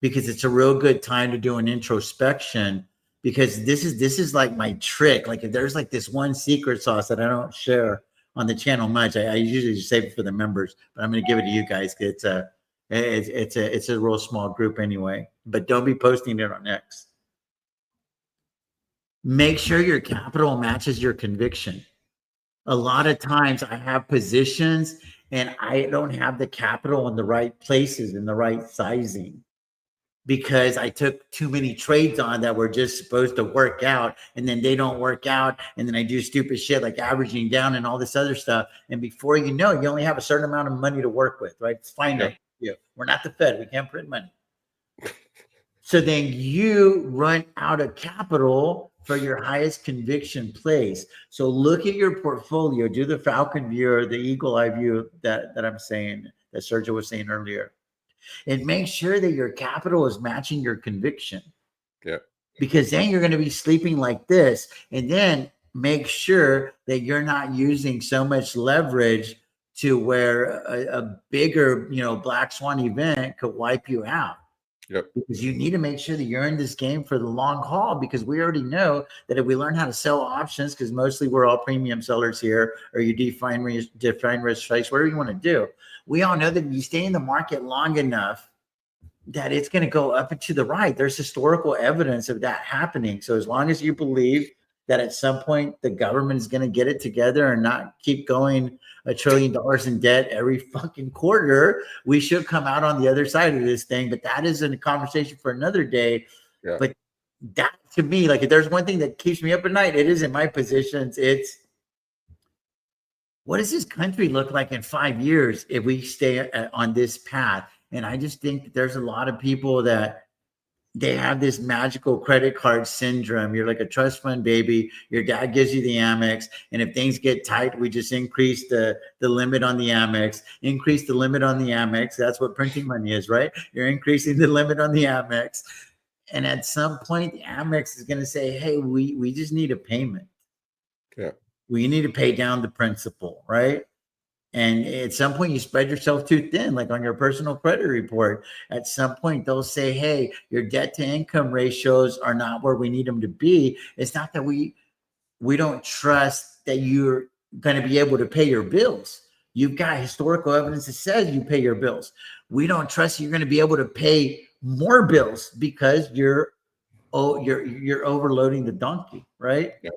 Because it's a real good time to do an introspection, because this is like my trick. Like if there's like this one secret sauce that I don't share on the channel much, I usually just save it for the members, but I'm going to give it to you guys. It's a real small group anyway, but don't be posting it on X. Make sure your capital matches your conviction. A lot of times I have positions and I don't have the capital in the right places, in the right sizing, because I took too many trades on that were just supposed to work out, and then they don't work out, and then I do stupid shit like averaging down and all this other stuff. And before you know, you only have a certain amount of money to work with, right? It's finite. Yeah. We're not the Fed. We can't print money. So then you run out of capital for your highest conviction place. So look at your portfolio, do the Falcon view or the eagle eye view that I'm saying, that Sergio was saying earlier. And make sure that your capital is matching your conviction. Yeah. Because then you're going to be sleeping like this. And then make sure that you're not using so much leverage to where a bigger, black swan event could wipe you out. Yep. Because you need to make sure that you're in this game for the long haul, because we already know that if we learn how to sell options, because mostly we're all premium sellers here, or you define risk price, whatever you want to do. We all know that if you stay in the market long enough, that it's going to go up and to the right. There's historical evidence of that happening. So as long as you believe that at some point the government is going to get it together and not keep going $1 trillion in debt every fucking quarter. We should come out on the other side of this thing, but that is a conversation for another day. Yeah. But that, to me, like, if there's one thing that keeps me up at night, it isn't my positions. It's, what does this country look like in 5 years if we stay on this path? And I just think that there's a lot of people that they have this magical credit card syndrome. You're like a trust fund baby. Your dad gives you the Amex. And if things get tight, we just increase the limit on the Amex, increase the limit on the Amex. That's what printing money is, right? You're increasing the limit on the Amex. And at some point, the Amex is going to say, hey, we just need a payment. Yeah. We need to pay down the principal, right? And at some point, you spread yourself too thin, like on your personal credit report. At some point, they'll say, hey, your debt to income ratios are not where we need them to be. It's not that we don't trust that you're going to be able to pay your bills. You've got historical evidence that says you pay your bills. We don't trust you're going to be able to pay more bills because you're overloading the donkey, right? Yeah.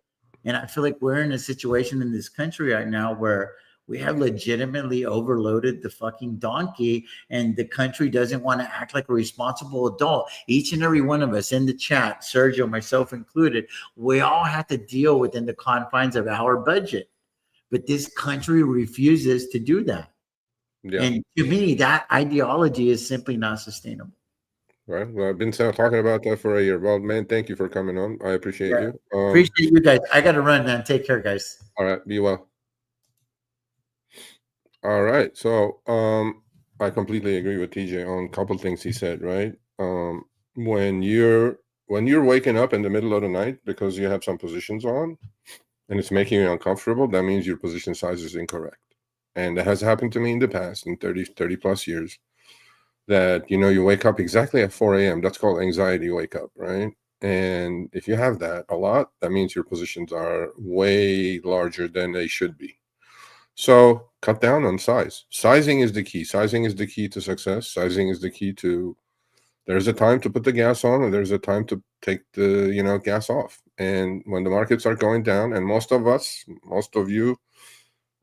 And I feel like we're in a situation in this country right now where we have legitimately overloaded the fucking donkey, and the country doesn't want to act like a responsible adult. Each and every one of us in the chat, Sergio, myself included, we all have to deal within the confines of our budget. But this country refuses to do that. Yeah. And to me, that ideology is simply not sustainable. Right. Well, I've been talking about that for a year. Well, man, thank you for coming on. I appreciate you. Appreciate you guys. I got to run, man. Take care, guys. All right. Be well. All right. So I completely agree with TJ on a couple things he said, right? When you're waking up in the middle of the night because you have some positions on and it's making you uncomfortable, that means your position size is incorrect. And that has happened to me in the past, in 30 plus years, that, you know, you wake up exactly at 4 a.m. That's called anxiety wake up, right? And if you have that a lot, that means your positions are way larger than they should be. So cut down on size. Sizing is the key. Sizing is the key to success. Sizing is the key to, there's a time to put the gas on and there's a time to take the, you know, gas off. And when the markets are going down, and most of you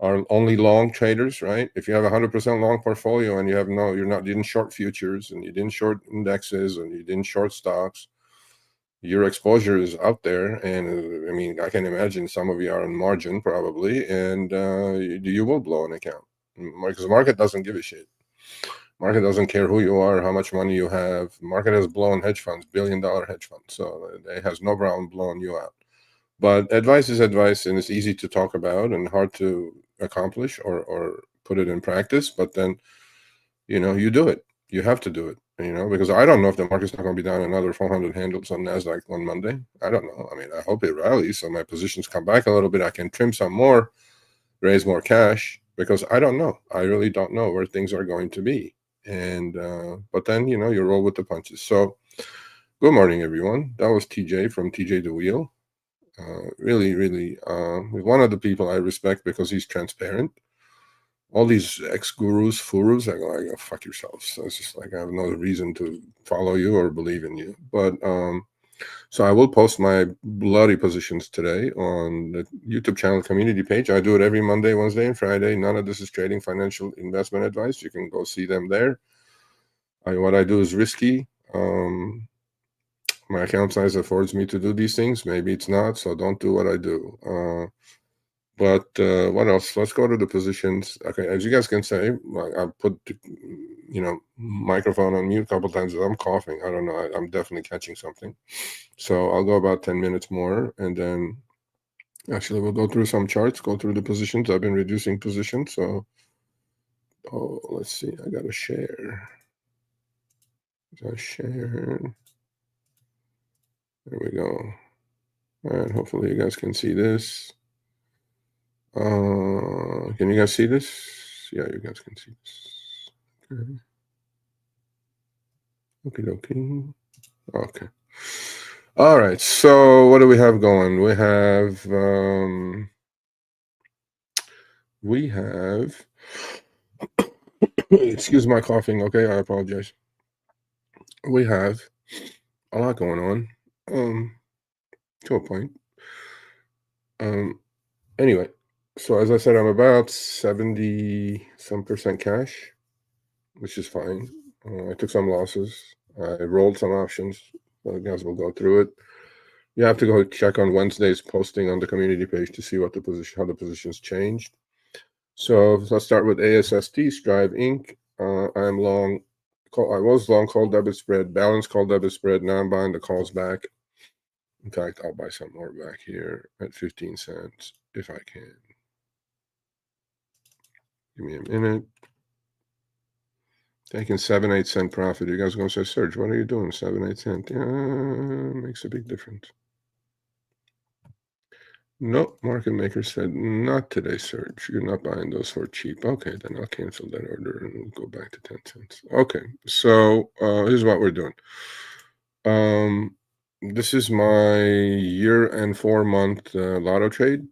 are only long traders, right? If you have 100% long portfolio and you didn't short futures and you didn't short indexes and you didn't short stocks, your exposure is out there. And I mean, I can imagine some of you are on margin probably, and you will blow an account because the market doesn't give a shit. Market doesn't care who you are, how much money you have. Market has blown hedge funds, billion-dollar hedge funds. So it has no problem blowing you out. But advice is advice, and it's easy to talk about and hard to accomplish or put it in practice. But then, you know, you do it. You have to do it, you know, because I don't know if the market's not going to be down another 400 handles on NASDAQ on Monday. I don't know. I mean, I hope it rallies so my positions come back a little bit. I can trim some more, raise more cash, because I don't know. I really don't know where things are going to be. And but then, you know, you roll with the punches. So good morning, everyone. That was TJ from TJ the Wheel. Really, one of the people I respect because he's transparent. All these ex-gurus, furus, I go, fuck yourselves. So it's just like, I have no reason to follow you or believe in you. But so I will post my bloody positions today on the YouTube channel community page. I do it every Monday, Wednesday, and Friday. None of this is trading, financial investment advice. You can go see them there. What I do is risky. My account size affords me to do these things. Maybe it's not, so don't do what I do. But what else? Let's go to the positions. Okay, as you guys can say, I put you know, microphone on mute a couple times. I'm coughing. I don't know. I'm definitely catching something. So I'll go about 10 minutes more, and then actually we'll go through some charts, go through the positions. I've been reducing positions. So let's see. I got to share. Share. There we go. And hopefully you guys can see this. Can you guys see this? Yeah, you guys can see this. Okay. Okay. All right. So what do we have going? We have excuse my coughing. Okay, I apologize. We have a lot going on. To a point. Anyway, so as I said, I'm about 70% cash, which is fine. I took some losses. I rolled some options. I guess we'll go through it. You have to go check on Wednesday's posting on the community page to see what how the positions changed. So let's start with ASST, Strive Inc. I'm long. I was long call debit spread, balance call debit spread. Now I'm buying the calls back. In fact, I'll buy some more back here at 15 cents if I can. Give me a minute. Taking 7-8 cent profit. You guys are going to say, Serge, what are you doing? 7-8 cent. Yeah, makes a big difference. No, market maker said, not today, Serge. You're not buying those for cheap. Okay, then I'll cancel that order and we'll go back to 10 cents. Okay, so here's what we're doing. This is my year and 4-month lotto trade.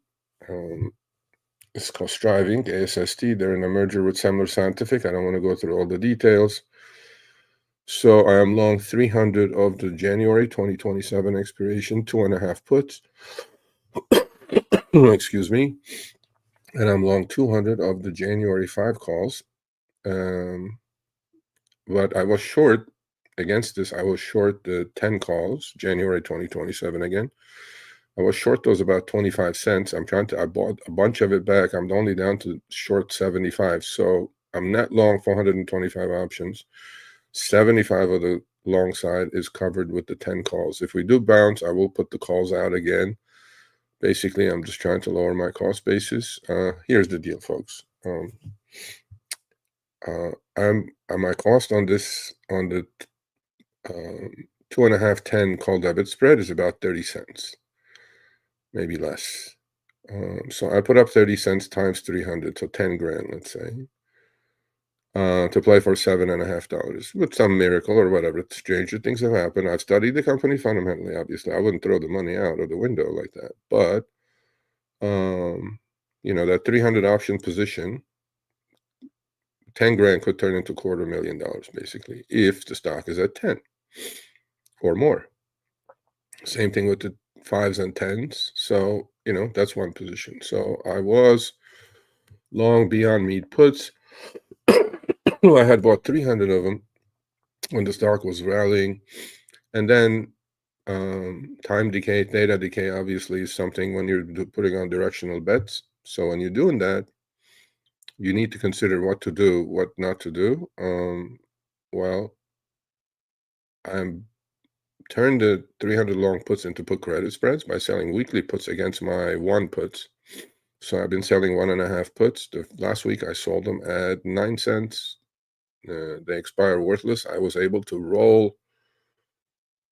It's called Striving, ASST. They're in a merger with Semler Scientific. I don't want to go through all the details. So I am long 300 of the January 2027 expiration, 2.5 puts. Excuse me. And I'm long 200 of the January 5 calls. But I was short against this. I was short the 10 calls, January 2027 again. I was short those about 25 cents. I bought a bunch of it back. I'm only down to short 75. So I'm net long 425 options. 75 of the long side is covered with the 10 calls. If we do bounce, I will put the calls out again. Basically, I'm just trying to lower my cost basis. Here's the deal, folks. My cost on this, on the 2.5 10 call debit spread is about 30 cents, maybe less. So I put up 30 cents times 300, so 10 grand, let's say, to play for $7.50 with some miracle or whatever. Stranger things have happened. I've studied the company fundamentally. Obviously, I wouldn't throw the money out of the window like that, but that 300 option position, 10 grand could turn into $250,000 basically if the stock is at 10 or more. Same thing with the 5s and 10s. So that's one position. So I was long Beyond Meat puts. I had bought 300 of them when the stock was rallying, and then time decay, theta decay obviously is something when you're putting on directional bets. So when you're doing that, you need to consider what to do, what not to do. Well, I'm turned the 300 long puts into put credit spreads by selling weekly puts against my 1 puts. So I've been selling 1.5 puts. Last week I sold them at 9 cents. They expire worthless. I was able to roll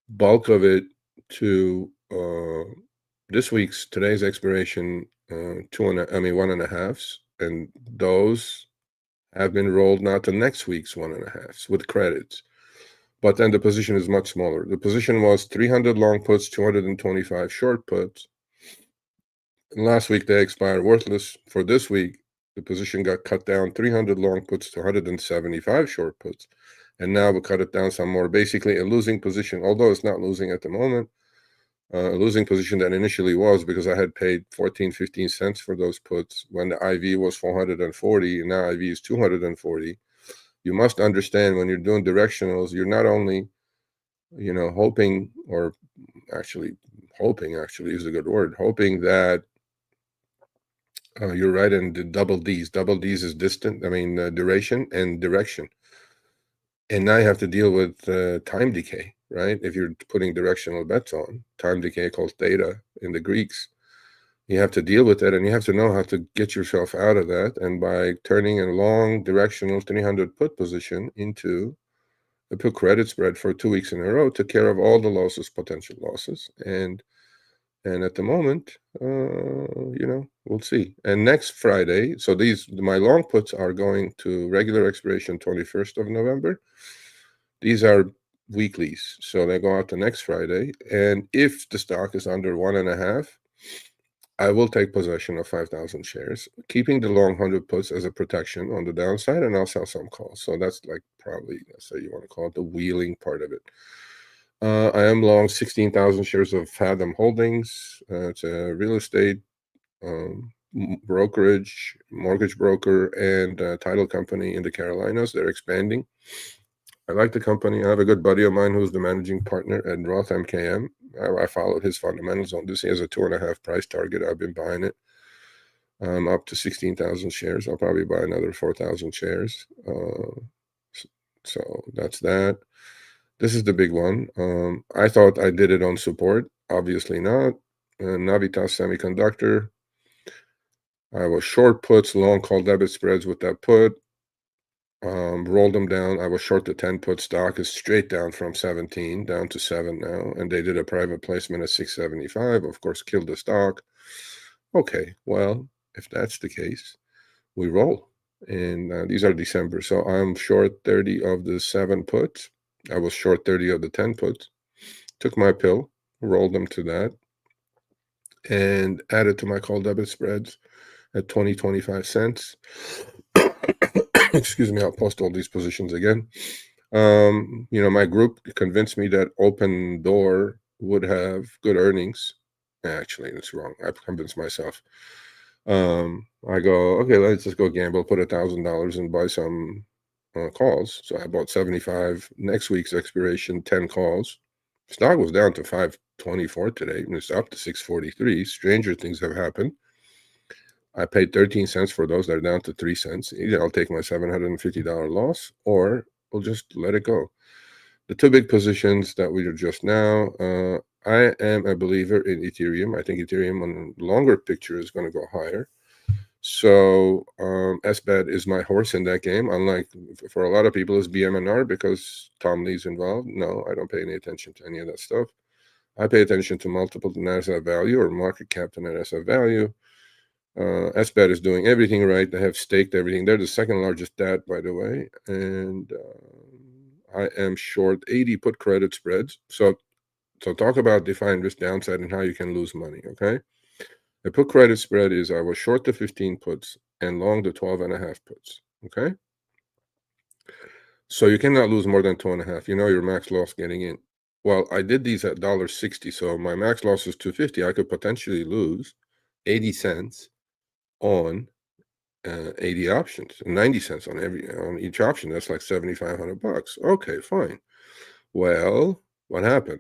bulk of it to today's expiration, 1.5s, and those have been rolled now to next week's 1.5s with credits. But then the position is much smaller. The position was 300 long puts, 225 short puts. And last week they expired worthless. For this week, the position got cut down 300 long puts to 175 short puts. And now we cut it down some more. Basically, a losing position, although it's not losing at the moment, a losing position that initially was because I had paid 14, 15 cents for those puts when the IV was 440, and now IV is 240. You must understand when you're doing directionals, you're not only, hoping, or actually hoping is a good word, hoping that you're right in the double D's. Double D's is duration and direction. And now you have to deal with time decay, right? If you're putting directional bets on, time decay called theta in the Greeks, you have to deal with that, and you have to know how to get yourself out of that. And by turning a long directional 300 put position into a put credit spread for 2 weeks in a row, took care of all the losses, potential losses. And at the moment, we'll see. And next Friday, so my long puts are going to regular expiration 21st of November. These are weeklies, so they go out the next Friday. And if the stock is under 1.5, I will take possession of 5,000 shares, keeping the long 100 puts as a protection on the downside, and I'll sell some calls. So that's like probably, let's say you want to call it the wheeling part of it. I am long 16,000 shares of Fathom Holdings. It's a real estate brokerage, mortgage broker, and title company in the Carolinas. They're expanding. I like the company. I have a good buddy of mine who's the managing partner at Roth MKM. I followed his fundamentals on this. He has a 2.5 price target. I've been buying it. Up to 16,000 shares. I'll probably buy another 4,000 shares. So that's that. This is the big one. I thought I did it on support. Obviously not. Navitas Semiconductor. I was short puts, long call debit spreads with that put. Rolled them down. I was short the 10 put. Stock is straight down from 17 down to 7 now. And they did a private placement at 675. Of course, killed the stock. Okay, well, if that's the case, we roll. And these are December. So I'm short 30 of the 7 puts. I was short 30 of the 10 puts. Took my pill, rolled them to that, and added to my call debit spreads at 25 cents. Excuse me, I'll post all these positions again. My group convinced me that Open Door would have good earnings. Actually, that's wrong. I've convinced myself. I go, okay, let's just go gamble, put $1,000 and buy some calls. So I bought 75. Next week's expiration, 10 calls. Stock was down to 524 today, and it's up to 643. Stranger things have happened. I paid 13 cents for those. They're down to 3 cents. Either I'll take my $750 loss, or we'll just let it go. The two big positions that we are just now, I am a believer in Ethereum. I think Ethereum on the longer picture is going to go higher. So SBAT is my horse in that game. Unlike for a lot of people, it's BMNR because Tom Lee's involved. No, I don't pay any attention to any of that stuff. I pay attention to multiple to net asset value or market cap to net asset value. SBAT is doing everything right. They have staked everything. They're the second largest DAT, by the way. And I am short 80 put credit spreads. So talk about defined risk downside and how you can lose money, okay? The put credit spread is I was short the 15 puts and long the 12.5 puts, okay? So you cannot lose more than 2.5. You know your max loss getting in. Well, I did these at $1.60, so my max loss is $2.50. I could potentially lose 80 cents on 80 options, 90 cents on each option. That's like $7,500. Okay, fine. Well, what happened?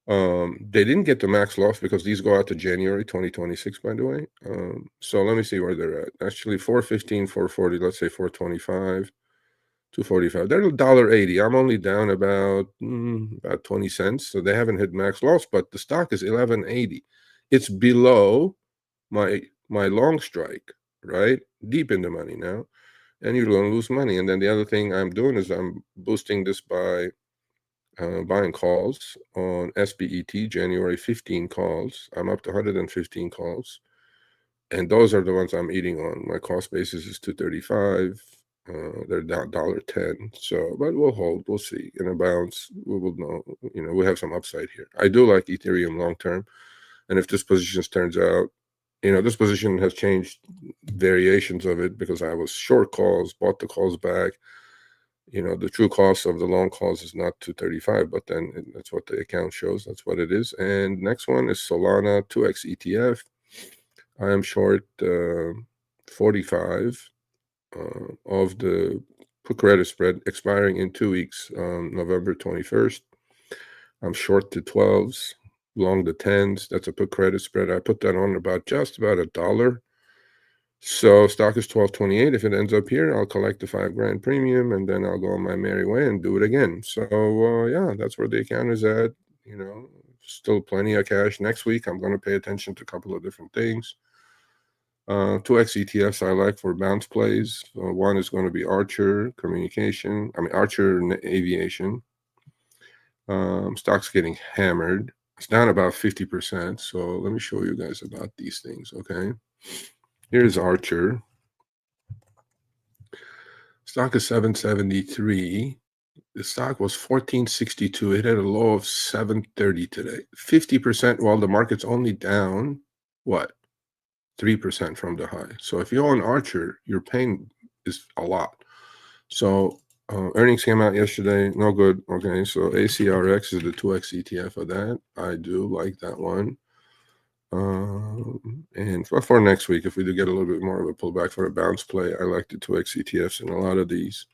They didn't get the max loss because these go out to January 2026, by the way. So let me see where they're at. Actually, 415, 440, let's say 425, 245. They're $1.80. I'm only down about 20 cents. So they haven't hit max loss, but the stock is 11.80. It's below my long strike, right? Deep in the money now. And you're going to lose money. And then the other thing I'm doing is I'm boosting this by buying calls on SBET, January 15 calls. I'm up to 115 calls. And those are the ones I'm eating on. My cost basis is $2.35. They're down $1.10. So, but we'll hold. We'll see. In a bounce, we will know. We have some upside here. I do like Ethereum long term. And if this position turns out, this position has changed variations of it because I was short calls, bought the calls back. The true cost of the long calls is not 235, but then that's what the account shows. That's what it is. And next one is Solana 2x ETF. I am short 45 of the put credit spread expiring in 2 weeks, November 21st. I'm short the 12s, long the 10s. That's a put credit spread. I put that on just about $1. So stock is 12.28. If it ends up here, I'll collect the $5,000 premium, and then I'll go on my merry way and do it again. So yeah, that's where the account is at. Still plenty of cash. Next week, I'm going to pay attention to a couple of different things. 2x ETFs I like for bounce plays. One is going to be Archer Aviation. Stock's getting hammered. It's down about 50%. So let me show you guys about these things, okay? Here's Archer. Stock is 773. The stock was 1462. It had a low of 730 today. 50% while the market's only down, what? 3% from the high. So if you own Archer, your pain is a lot. So earnings came out yesterday. No good. Okay, so ACRX is the 2x ETF of that. I do like that one. And for next week, if we do get a little bit more of a pullback for a bounce play, I like the 2x ETFs in a lot of these.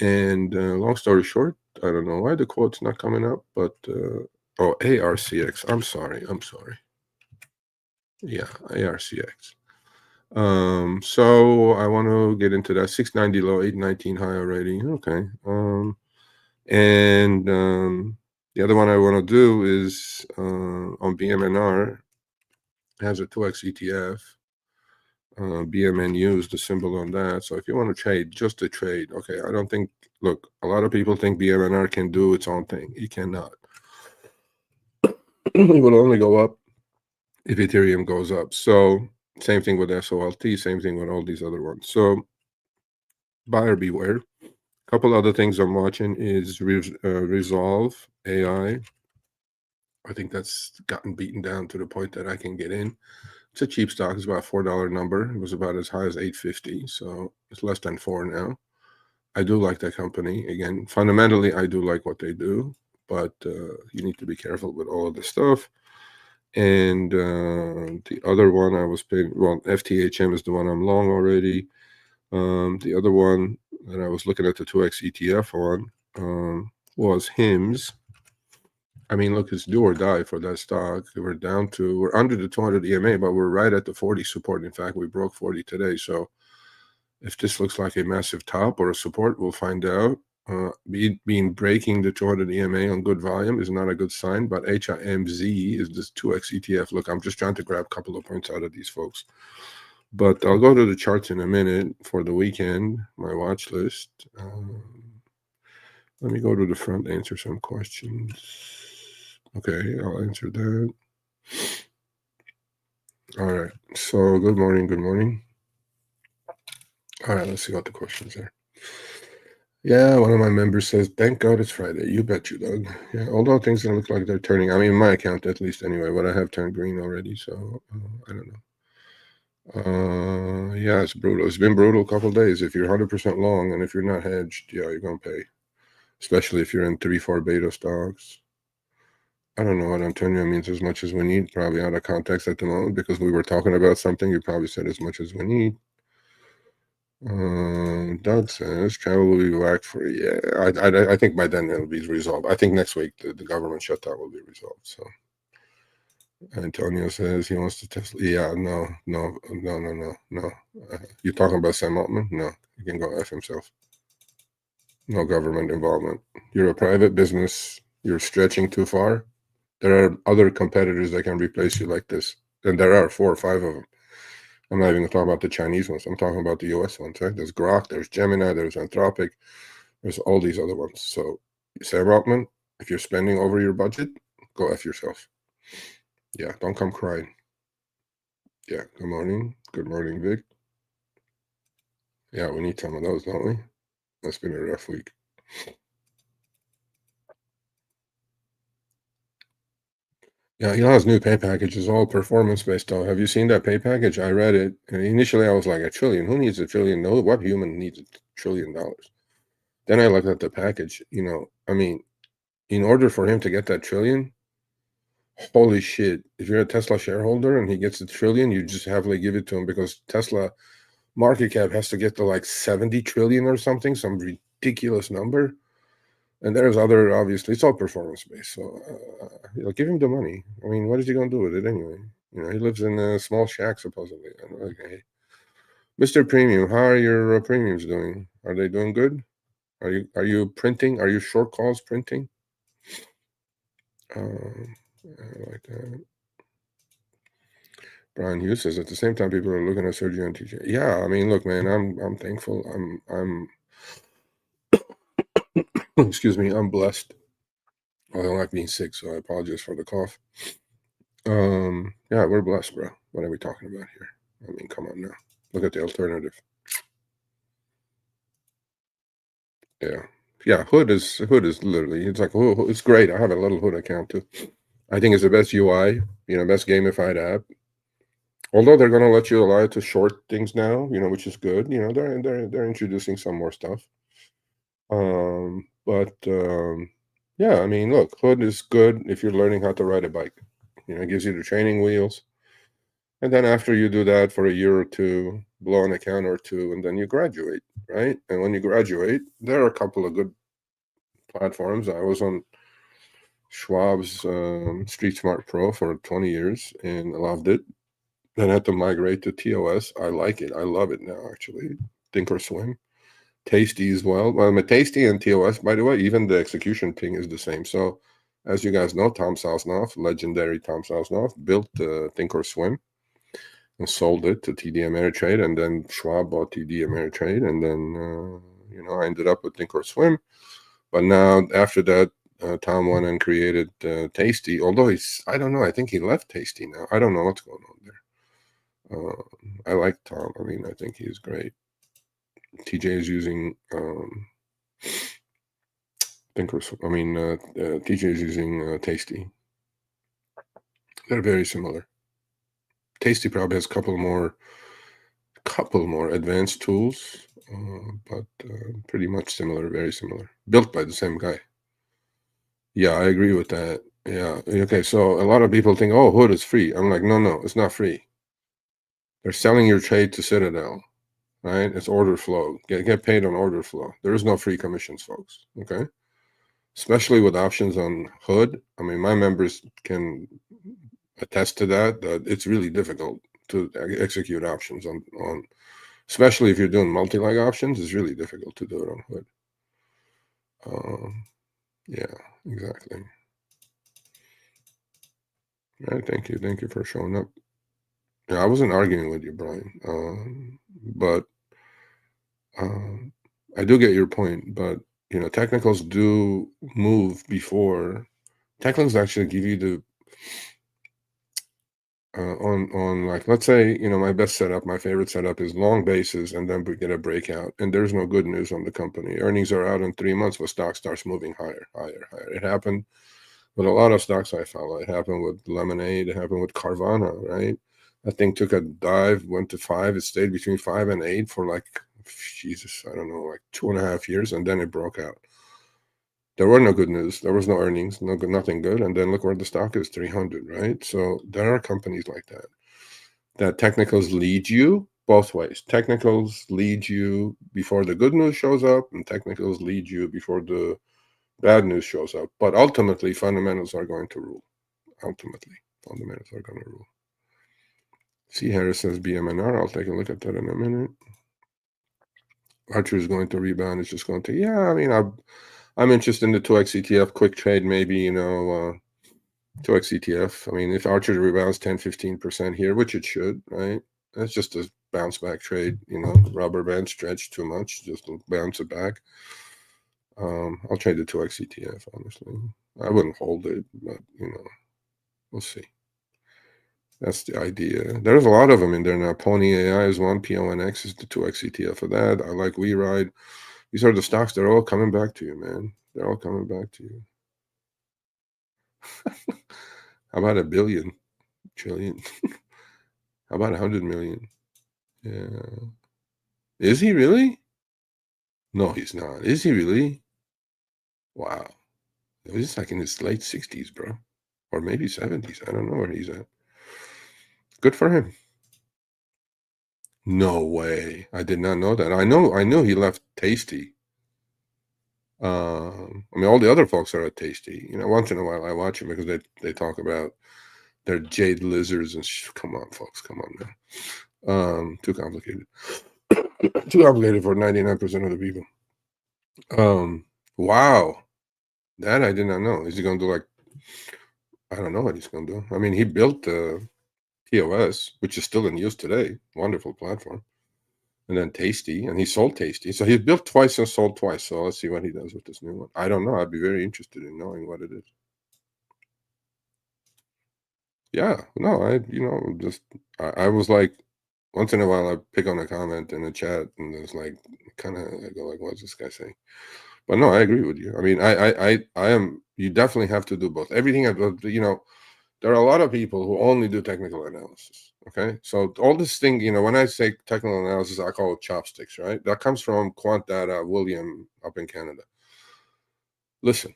And long story short, I don't know why the quote's not coming up, but oh, ARCX. I'm sorry. Yeah, ARCX. So I want to get into that 690 low, 819 high already. Okay. And the other one I want to do is on BMNR. Has a 2x ETF. BMNU is the symbol on that. So if you want to trade, just to trade, okay. I don't think. Look, a lot of people think BMNR can do its own thing. It cannot. It will only go up if Ethereum goes up. So same thing with SOLT. Same thing with all these other ones. So buyer beware. A couple other things I'm watching is Resolve AI. I think that's gotten beaten down to the point that I can get in. It's a cheap stock. It's about a $4 number. It was about as high as $8.50, so it's less than $4 now. I do like that company. Again, fundamentally, I do like what they do, but you need to be careful with all of this stuff. And the other one I was paying, well, FTHM is the one I'm long already. The other one that I was looking at the 2x ETF on was HIMS. I mean, look, it's do or die for that stock. We're under the 200 EMA, but we're right at the 40 support. In fact, we broke 40 today. So if this looks like a massive top or a support, we'll find out. Breaking the 200 EMA on good volume is not a good sign, but HIMZ is this 2x ETF. Look, I'm just trying to grab a couple of points out of these folks. But I'll go to the charts in a minute for the weekend, my watch list. Let me go to the front, answer some questions. Okay, I'll answer that. All right. So good morning. All right, let's see what the questions are. Yeah, one of my members says, thank God it's Friday. You bet you, Doug. Yeah, although things don't look like they're turning. I mean, my account at least anyway, but I have turned green already, so I don't know. Yeah, it's brutal. It's been brutal a couple of days. If you're 100% long and if you're not hedged, yeah, you're going to pay. Especially if you're in 3-4 beta stocks. I don't know what Antonio means as much as we need, probably out of context at the moment because we were talking about something. You probably said as much as we need. Doug says travel will be back for I think by then it'll be resolved. I think next week the government shutdown will be resolved. So Antonio says he wants to test. Yeah, no. You talking about Sam Altman? No, he can go F himself. No government involvement. You're a private business. You're stretching too far. There are other competitors that can replace you like this. And there are 4 or 5 of them. I'm not even talking about the Chinese ones. I'm talking about the US ones, right? There's Grok, there's Gemini, there's Anthropic, there's all these other ones. So, Sam Altman, if you're spending over your budget, go F yourself. Yeah, don't come crying. Yeah, good morning. Good morning, Vic. Yeah, we need some of those, don't we? That's been a rough week. Yeah, Elon's new pay package is all performance-based, though. Have you seen that pay package? I read it, and initially I was like, $1 trillion? Who needs $1 trillion? No, what human needs $1 trillion? Then I looked at the package. I mean, in order for him to get that $1 trillion, holy shit. If you're a Tesla shareholder and he gets $1 trillion, you just happily give it to him because Tesla market cap has to get to like 70 trillion or something, some ridiculous number. And there's other, obviously, it's all performance-based. So give him the money. I mean, what is he going to do with it anyway? He lives in a small shack, supposedly. Okay. Mr. Premium, how are your premiums doing? Are they doing good? Are you printing? Are you short calls printing? I like that. Brian Hughes says at the same time people are looking at Sergio and TJ. Yeah, I mean, look, man, I'm thankful. I'm excuse me, I'm blessed. I don't like being sick, so I apologize for the cough. Yeah, we're blessed, bro. What are we talking about here? I mean, come on now. Look at the alternative. Yeah. Hood is literally, it's like, oh, it's great. I have a little Hood account too. I think it's the best UI, best gamified app. Although they're going to let you allow it to short things now, which is good. They're introducing some more stuff. Yeah, I mean, look, Hood is good if you're learning how to ride a bike. It gives you the training wheels. And then after you do that for a year or two, blow an account or two, and then you graduate, right? And when you graduate, there are a couple of good platforms. I was on Schwab's Street Smart Pro for 20 years and I loved it. Then I had to migrate to TOS. I like it. I love it now, actually. Thinkorswim. Tasty as well. Well, Tasty and TOS, by the way, even the execution ping is the same. So, as you guys know, Tom Sosnoff, legendary Tom Sosnoff, built Thinkorswim and sold it to TD Ameritrade, and then Schwab bought TD Ameritrade, and then I ended up with Thinkorswim. But now, after that, Tom went and created Tasty. Although I don't know. I think he left Tasty now. I don't know what's going on there. I like Tom. I mean, I think he's great. TJ is using TJ is using Tasty. They're very similar. Tasty probably has a couple more advanced tools, but pretty much similar, very similar. Built by the same guy. Yeah, I agree with that. Yeah. Okay, so a lot of people think, oh, Hood is free. I'm like, no, it's not free. They're selling your trade to Citadel, right? It's order flow. Get paid on order flow. There is no free commissions, folks. Okay. Especially with options on Hood. I mean, my members can attest to that it's really difficult to execute options on especially if you're doing multi-leg options. It's really difficult to do it on Hood. Yeah, exactly. All right, thank you for showing up. Yeah, I wasn't arguing with you, Brian, but I do get your point. But technicals do move before technicals actually give you the on like, let's say, my best setup, my favorite setup is long bases and then we get a breakout and there's no good news on the company. Earnings are out in 3 months, but stock starts moving higher. It happened with a lot of stocks I follow. It happened with Lemonade. It happened with Carvana, right? That thing took a dive, went to 5. It stayed between 5 and 8 for like, Jesus, I don't know, like 2.5 years, and then it broke out. There were no good news. There was no earnings, nothing good. And then look where the stock is, 300, right? So there are companies like that technicals lead you both ways. Technicals lead you before the good news shows up, and technicals lead you before the bad news shows up. But ultimately, fundamentals are going to rule. See, Harris says BMNR. I'll take a look at that in a minute. Archer is going to rebound. It's just going to, yeah, I mean, I'm interested in the 2x ETF, quick trade, maybe, 2x ETF. I mean, if Archer rebounds 10-15% here, which it should, right? That's just a bounce back trade, rubber band stretch too much, just bounce it back. I'll trade the 2x ETF, honestly. I wouldn't hold it, but, we'll see. That's the idea. There's a lot of them in there now. Pony AI is one. PONX is the 2x ETF for that. I like WeRide. These are the stocks. They're all coming back to you, man. They're all coming back to you. How about a billion, trillion? How about 100 million? Yeah. Is he really? No, he's not. Is he really? Wow. He's like in his late 60s, bro. Or maybe 70s. I don't know where he's at. Good for him. No way. I did not know that. I knew he left Tasty. I mean, all the other folks are at Tasty. Once in a while I watch them because they talk about their jade lizards and come on, folks, come on now. Too complicated. Too complicated for 99% of the people. Wow, that I did not know. Is he going to do like? I don't know what he's going to do. I mean, he built POS, which is still in use today. Wonderful platform. And then Tasty, and he sold Tasty. So he's built twice and sold twice. So let's see what he does with this new one. I don't know. I'd be very interested in knowing what it is. Yeah, no, I was like, once in a while I pick on a comment in a chat and it's like, kind of, I go like, what's this guy saying? But no, I agree with you. I mean, I am, you definitely have to do both. Everything, there are a lot of people who only do technical analysis. Okay. So all this thing, when I say technical analysis, I call it chopsticks, right? That comes from Quant Data, William up in Canada. Listen,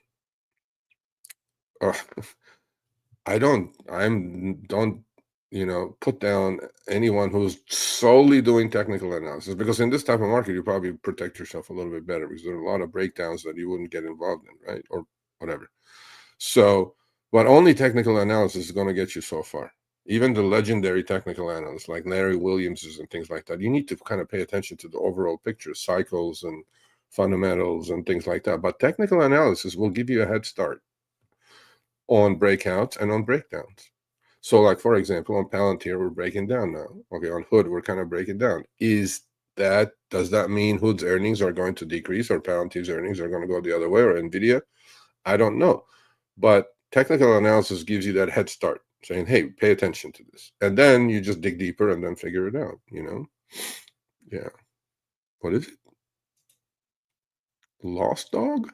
I don't put down anyone who's solely doing technical analysis, because in this type of market, you probably protect yourself a little bit better because there are a lot of breakdowns that you wouldn't get involved in, right? Or whatever. So, but only technical analysis is going to get you so far. Even the legendary technical analysts like Larry Williams's and things like that, you need to kind of pay attention to the overall picture, cycles and fundamentals and things like that. But technical analysis will give you a head start on breakouts and on breakdowns. So, like, for example, on Palantir, we're breaking down now. Okay, on Hood, we're kind of breaking down. Does that mean Hood's earnings are going to decrease or Palantir's earnings are going to go the other way, or NVIDIA? I don't know. But technical analysis gives you that head start, saying, hey, pay attention to this. And then you just dig deeper and then figure it out, Yeah. What is it? Lost Dog?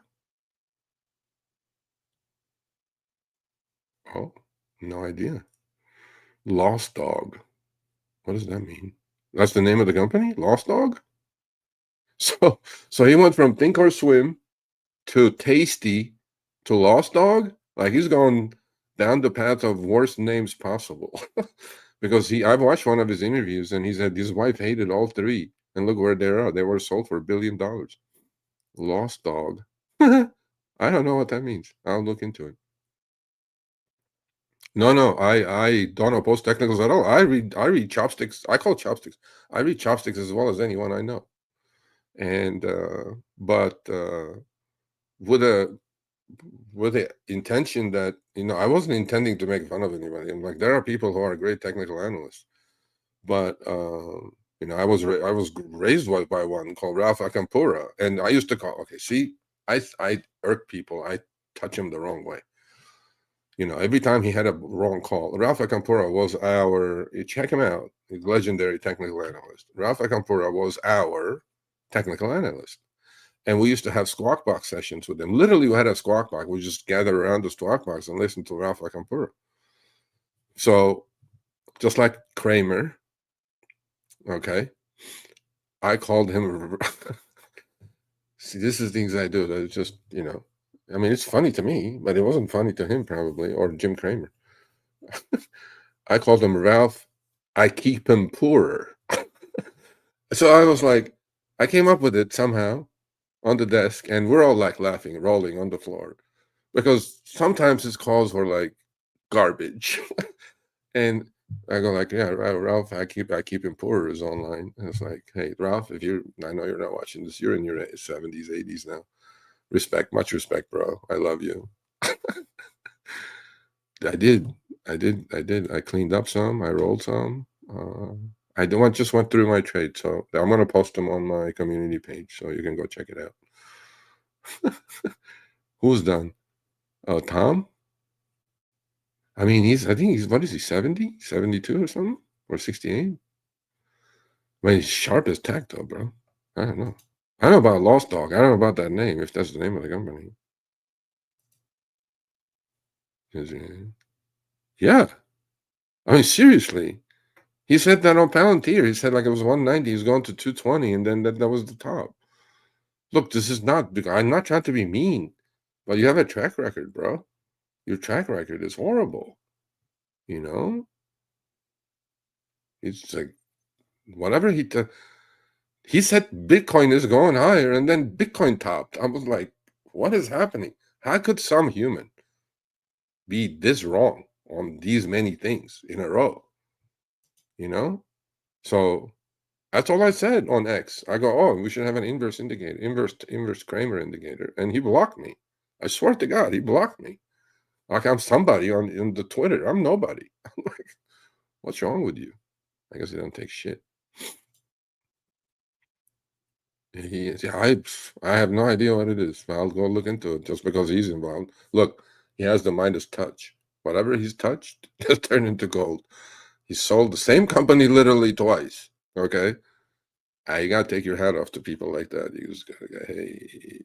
Oh, no idea. Lost Dog. What does that mean? That's the name of the company? Lost Dog? So he went from Think or Swim to Tasty to Lost Dog? Like, he's gone down the path of worst names possible. Because I've watched one of his interviews and he said his wife hated all three. And look where they are. They were sold for $1 billion. Lost Dog. I don't know what that means. I'll look into it. No, I don't oppose technicals at all. I read Chopsticks. I call Chopsticks. I read Chopsticks as well as anyone I know. And but with the intention that I wasn't intending to make fun of anybody. I'm like, there are people who are great technical analysts, but I was raised by one called Ralph Acampura, and I used to call. Okay, see, I irk people. I touch them the wrong way. Every time he had a wrong call. Ralph Acampura was check him out. He's a legendary technical analyst. Ralph Acampura was our technical analyst. And we used to have Squawk Box sessions with him. Literally, we had a Squawk Box. We just gather around the Squawk Box and listen to Ralph Acampura. So, just like Kramer, okay, I called him. See, this is things I do. That just, I mean, it's funny to me, but it wasn't funny to him probably, or Jim Kramer. I called him Ralph. I keep him poorer. So I was like, I came up with it somehow on the desk, and we're all like laughing, rolling on the floor, because sometimes his calls were like garbage. And I go like, yeah, Ralph, I keep him poorer is online. And it's like, hey, Ralph, I know you're not watching this. You're in your 70s, 80s now. Much respect, bro. I love you. I did. I cleaned up some. I rolled some. I just went through my trade, so I'm gonna post them on my community page, so you can go check it out. Who's done? Oh, Tom? I mean, I think he's, what is he, 70? 72 or something? Or 68? I mean, he's sharp as tack, though, bro. I don't know. I know about Lost Dog. I don't know about that name, if that's the name of the company. Yeah. I mean, seriously. He said that on Palantir. He said like it was 190. He's going to 220, and then that was the top. Look, this is not, I'm not trying to be mean, but you have a track record, bro. Your track record is horrible. It's like, whatever he said Bitcoin is going higher, and then Bitcoin topped. I was like, what is happening? How could some human be this wrong on these many things in a row? So that's all I said on X. I go, oh, we should have an inverse indicator, inverse Kramer indicator, and he blocked me. I swear to God, he blocked me. Like I'm somebody on the Twitter. I'm nobody. I'm like, what's wrong with you? I guess he don't take shit. He is. Yeah, I have no idea what it is. I'll go look into it just because he's involved. Look, he has the Midas touch. Whatever he's touched has turned into gold. He sold the same company literally twice. Okay, you gotta take your hat off to people like that. You just gotta go, hey.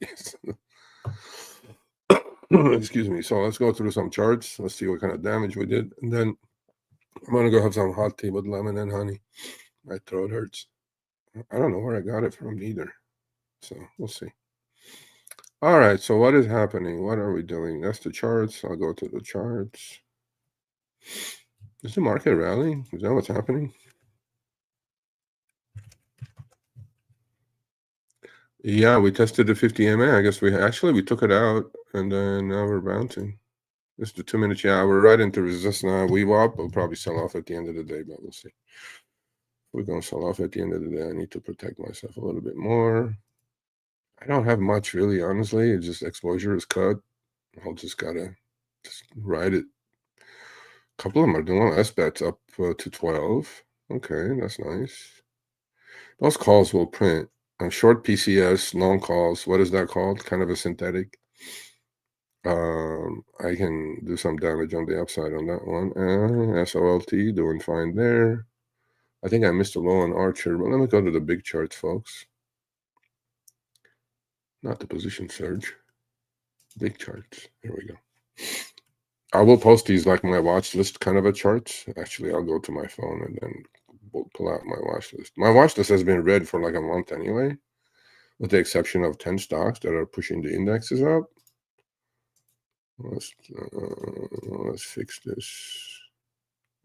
Excuse me. So let's go through some charts. Let's see what kind of damage we did, and then I'm gonna go have some hot tea with lemon and honey. My throat hurts. I don't know where I got it from either. So we'll see. All right. So what is happening? What are we doing? That's the charts. I'll go to the charts. Is the market rallying? Is that what's happening? Yeah, we tested the 50 MA. I guess we took it out, and then now we're bouncing. This is the 2 minutes. Yeah, we're right into resistance now. We'll probably sell off at the end of the day, but we'll see. We're going to sell off at the end of the day. I need to protect myself a little bit more. I don't have much, really, honestly. It's just exposure is cut. I'll just gotta just ride it. A couple of them are doing S-bets up to 12. Okay, that's nice. Those calls will print. Short PCS, long calls. What is that called? Kind of a synthetic. I can do some damage on the upside on that one. SOLT doing fine there. I think I missed a low on Archer, but let me go to the big charts, folks. Not the position surge. Big charts. Here we go. I will post these like my watch list kind of a charts. Actually, I'll go to my phone and then we'll pull out my watch list. My watch list has been red for like a month anyway, with the exception of 10 stocks that are pushing the indexes up. Let's fix this.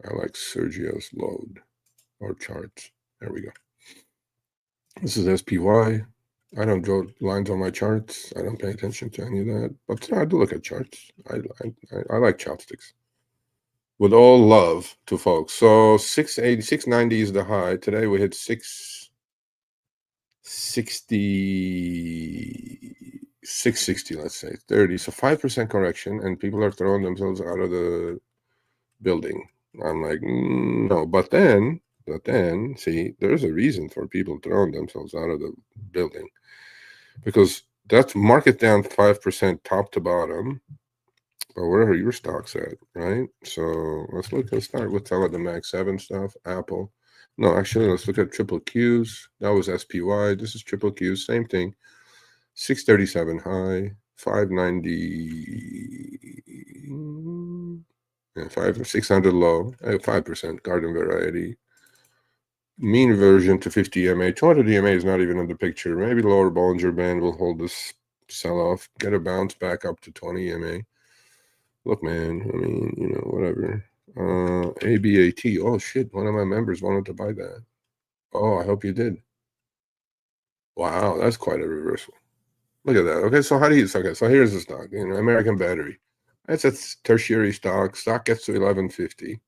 I like Sergio's load or charts. There we go. This is SPY. I don't draw lines on my charts. I don't pay attention to any of that. But I do look at charts. I like chopsticks. With all love to folks. So 680, 690 is the high. Today we hit 660, let's say 30. So 5% correction, and people are throwing themselves out of the building. I'm like, no. But then, see, there's a reason for people throwing themselves out of the building, because that's market down 5% top to bottom. But where are your stocks at, right? So let's start with some of the Mag 7 stuff. Apple. No, actually, let's look at triple Qs. That was SPY. This is triple Qs. Same thing. 637 high, 590, yeah, 600 low, 5% garden variety. Mean version to 50 MA. 200 EMA is not even in the picture. Maybe lower Bollinger Band will hold this sell-off. Get a bounce back up to 20 EMA. Look, man, I mean, whatever. ABAT. Oh, shit. One of my members wanted to buy that. Oh, I hope you did. Wow, that's quite a reversal. Look at that. Okay, so so here's the stock. American Battery. That's a tertiary stock. Stock gets to 1150.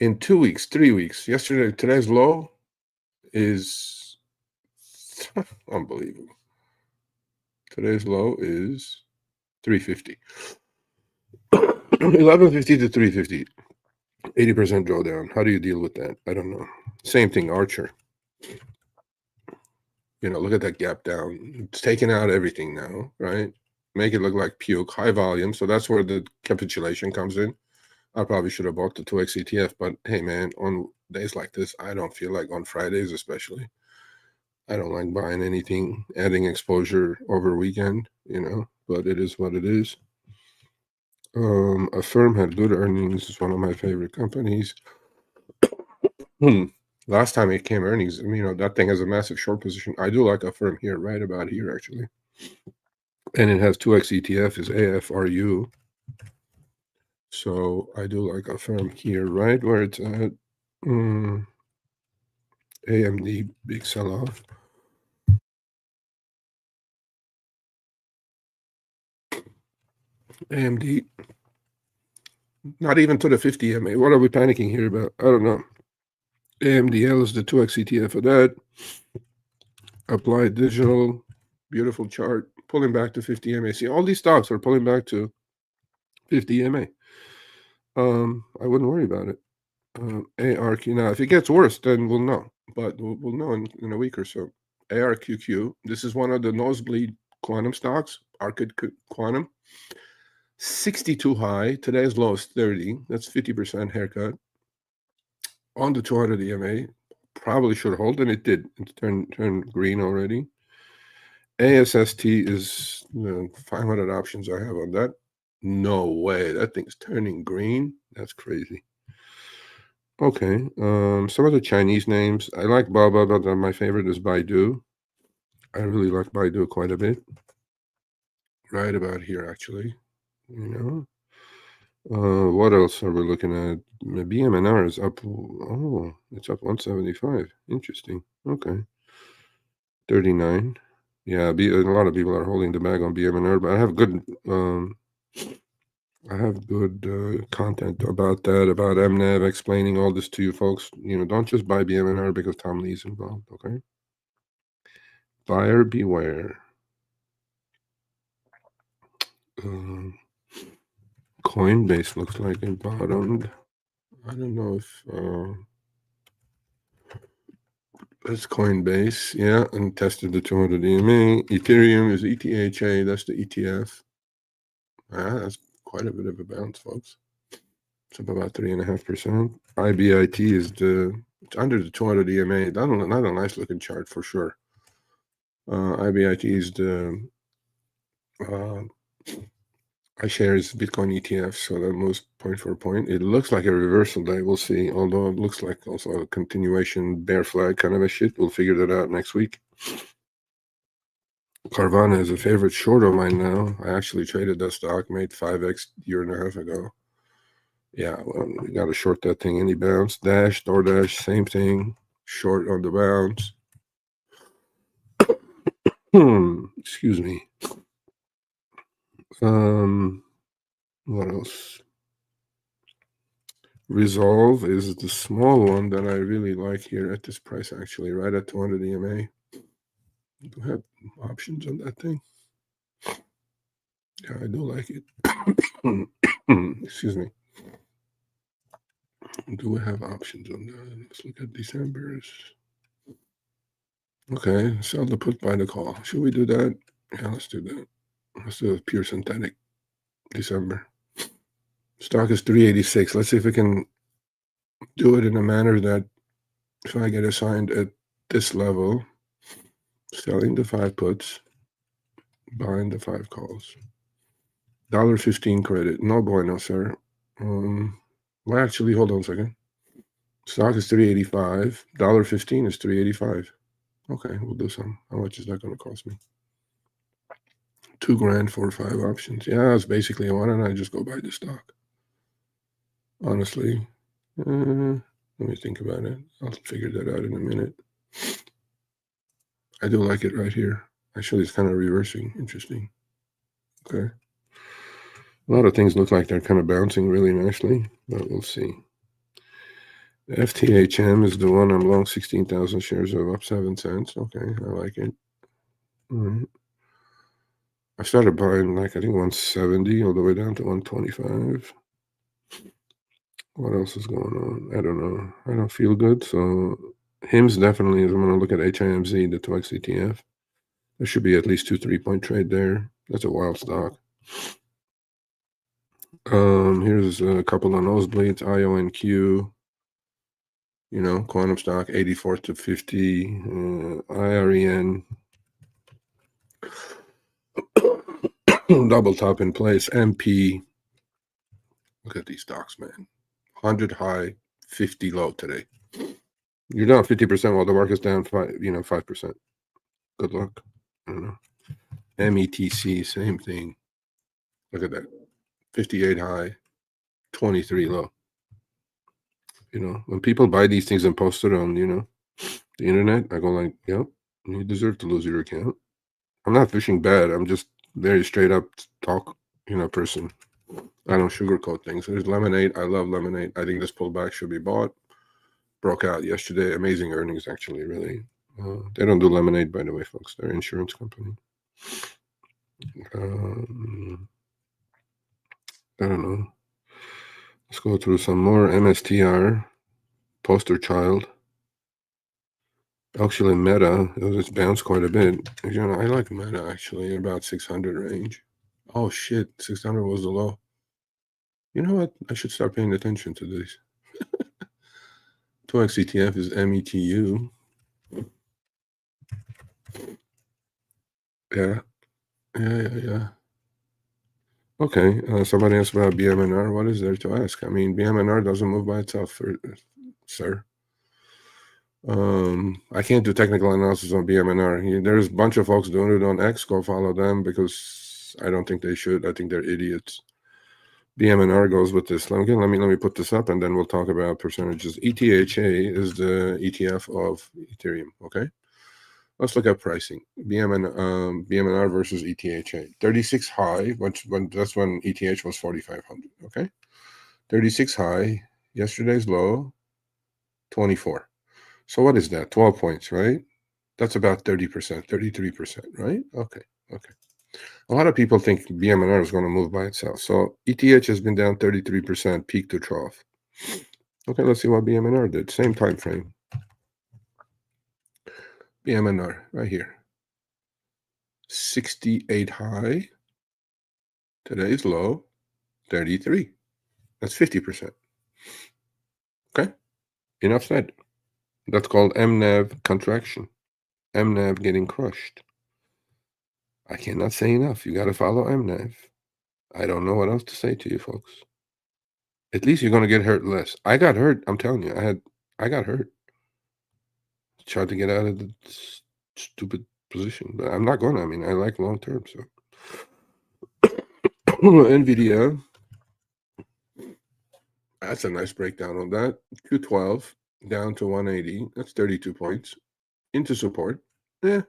In 2 weeks, 3 weeks, today's low is unbelievable. Today's low is 350. 1150 to 350. 80% drawdown. How do you deal with that? I don't know. Same thing, Archer. Look at that gap down. It's taking out everything now, right? Make it look like puke, high volume. So that's where the capitulation comes in. I probably should have bought the 2x ETF, but hey, man, on days like this, I don't feel like, on Fridays especially, I don't like buying anything, adding exposure over weekend, but it is what it is. Affirm had good earnings. It's one of my favorite companies. Last time it came earnings, that thing has a massive short position. I do like Affirm here, right about here, actually. And it has 2x ETF is AFRU. So I do like Affirm here, right where it's at. AMD, big sell-off. AMD, not even to the 50 MA. What are we panicking here about? I don't know. AMDL is the 2x ETF for that. Applied Digital, beautiful chart, pulling back to 50 MA. See, all these stocks are pulling back to 50 MA. I wouldn't worry about it. ARQ, now if it gets worse, then we'll know, but we'll know in a week or so. ARQQ, this is one of the nosebleed quantum stocks, Arcade Quantum. 62 high, today's low is 30. That's 50% haircut. On the 200 EMA, probably should hold, and it did. It's turned green already. ASST is 500 options I have on that. No way, that thing's turning green. That's crazy. Okay, some of the Chinese names. I like Baba, but my favorite is Baidu. I really like Baidu quite a bit. Right about here, actually. What else are we looking at? The BMNR is up. Oh, it's up 175. Interesting. Okay. 39. Yeah, a lot of people are holding the bag on BMNR, but I have good content about that, about MNAV, explaining all this to you folks. Don't just buy BMNR because Tom Lee's involved, okay? Buyer beware. Coinbase looks like it bottomed. I don't know if that's Coinbase, yeah, and tested the 200 EMA. Ethereum is ETHA, that's the ETF. That's quite a bit of a bounce, folks. It's up about 3.5%. IBIT is it's under the 200 EMA. Not a nice looking chart for sure. IBIT is the iShares Bitcoin ETF, so that moves point for point. It looks like a reversal day. We'll see. Although it looks like also a continuation bear flag kind of a shit. We'll figure that out next week. Carvana is a favorite short of mine now. I actually traded that stock, made 5x a year and a half ago. Yeah, well, we got to short that thing any bounce. Dash, DoorDash, same thing. Short on the bounce. Excuse me. What else? Resolve is the small one that I really like here at this price, actually, right at 200 EMA. Do have options on that thing? Yeah, I do like it. Excuse me. Do we have options on that? Let's look at December's. Okay, sell the put, buy the call. Should we do that? Yeah, let's do that. Let's do a pure synthetic December. Stock is 386. Let's see if we can do it in a manner that if I get assigned at this level, selling the 5 puts, buying the 5 calls. $1.15 credit. No bueno, sir. Well, actually, hold on a second. Stock is 385. $1.15 is 385. Okay, we'll do some. How much is that going to cost me? $2,000 for 5 options. Yeah, it's basically why don't I just go buy the stock? Honestly, let me think about it. I'll figure that out in a minute. I do like it right here. Actually, it's kind of reversing. Interesting. Okay. A lot of things look like they're kind of bouncing really nicely, but we'll see. The FTHM is the one I'm long, 16,000 shares of, up 7 cents. Okay, I like it. All right. I started buying I think 170 all the way down to 125. What else is going on? I don't know. I don't feel good. So HIMS definitely is. I'm going to look at HIMZ, the 2X ETF. There should be at least 2-3 point trade there. That's a wild stock. Here's a couple of nosebleeds. IONQ. Quantum stock 84 to 50. IREN. Double top in place. MP. Look at these stocks, man. 100 high, 50 low today. You're down 50% while the market's down 5%. Good luck. I don't know. METC, same thing. Look at that. 58 high, 23 low. When people buy these things and post it on, the internet, I go like, yep, you deserve to lose your account. I'm not fishing bad. I'm just very straight up talk, person. I don't sugarcoat things. There's lemonade. I love lemonade. I think this pullback should be bought. Broke out yesterday. Amazing earnings, actually, really. They don't do lemonade, by the way, folks. They're an insurance company. I don't know. Let's go through some more. MSTR, poster child. Actually, Meta, it's bounced quite a bit. I like Meta, actually, about 600 range. Oh, shit. 600 was the low. You know what? I should start paying attention to this. 2X ETF is METU. Yeah. Okay. Somebody asked about BMNR. What is there to ask? I mean, BMNR doesn't move by itself, sir. I can't do technical analysis on BMNR. There's a bunch of folks doing it on X. Go follow them because I don't think they should. I think they're idiots. BMNR goes with this. Let me put this up, and then we'll talk about percentages. ETHA is the ETF of Ethereum. Okay, let's look at pricing. BMNR versus ETHA. 36 high, that's when ETH was 4,500. Okay, 36 high. Yesterday's low, 24. So what is that? 12 points, right? That's about 30%, 33%, right? Okay. A lot of people think BMNR is going to move by itself. So ETH has been down 33% peak to trough. Okay, let's see what BMNR did. Same time frame. BMNR right here. 68 high. Today's low, 33. That's 50%. Okay, enough said. That's called MNAV contraction. MNAV getting crushed. I cannot say enough. You got to follow MNAV. I don't know what else to say to you folks. At least you're going to get hurt less. I got hurt. I'm telling you, I got hurt. Tried to get out of the stupid position, but I'm not going to. I mean, I like long term. So NVIDIA, that's a nice breakdown on that. Q12 down to 180. That's 32 points. Into support. Yeah,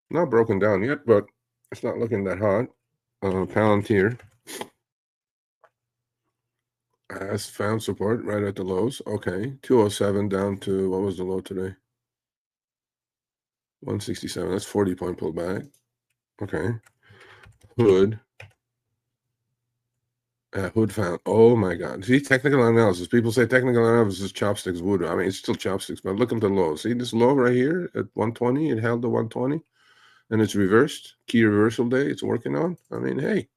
not broken down yet, but it's not looking that hot. Palantir has found support right at the lows. Okay, 207 down to, what was the low today? 167. That's 40-point pullback. Okay. Hood found. Oh my God. See, technical analysis. People say technical analysis is chopsticks voodoo. I mean, it's still chopsticks, but look at the low. See this low right here at 120? It held the 120 and it's reversed. Key reversal day it's working on. I mean, hey,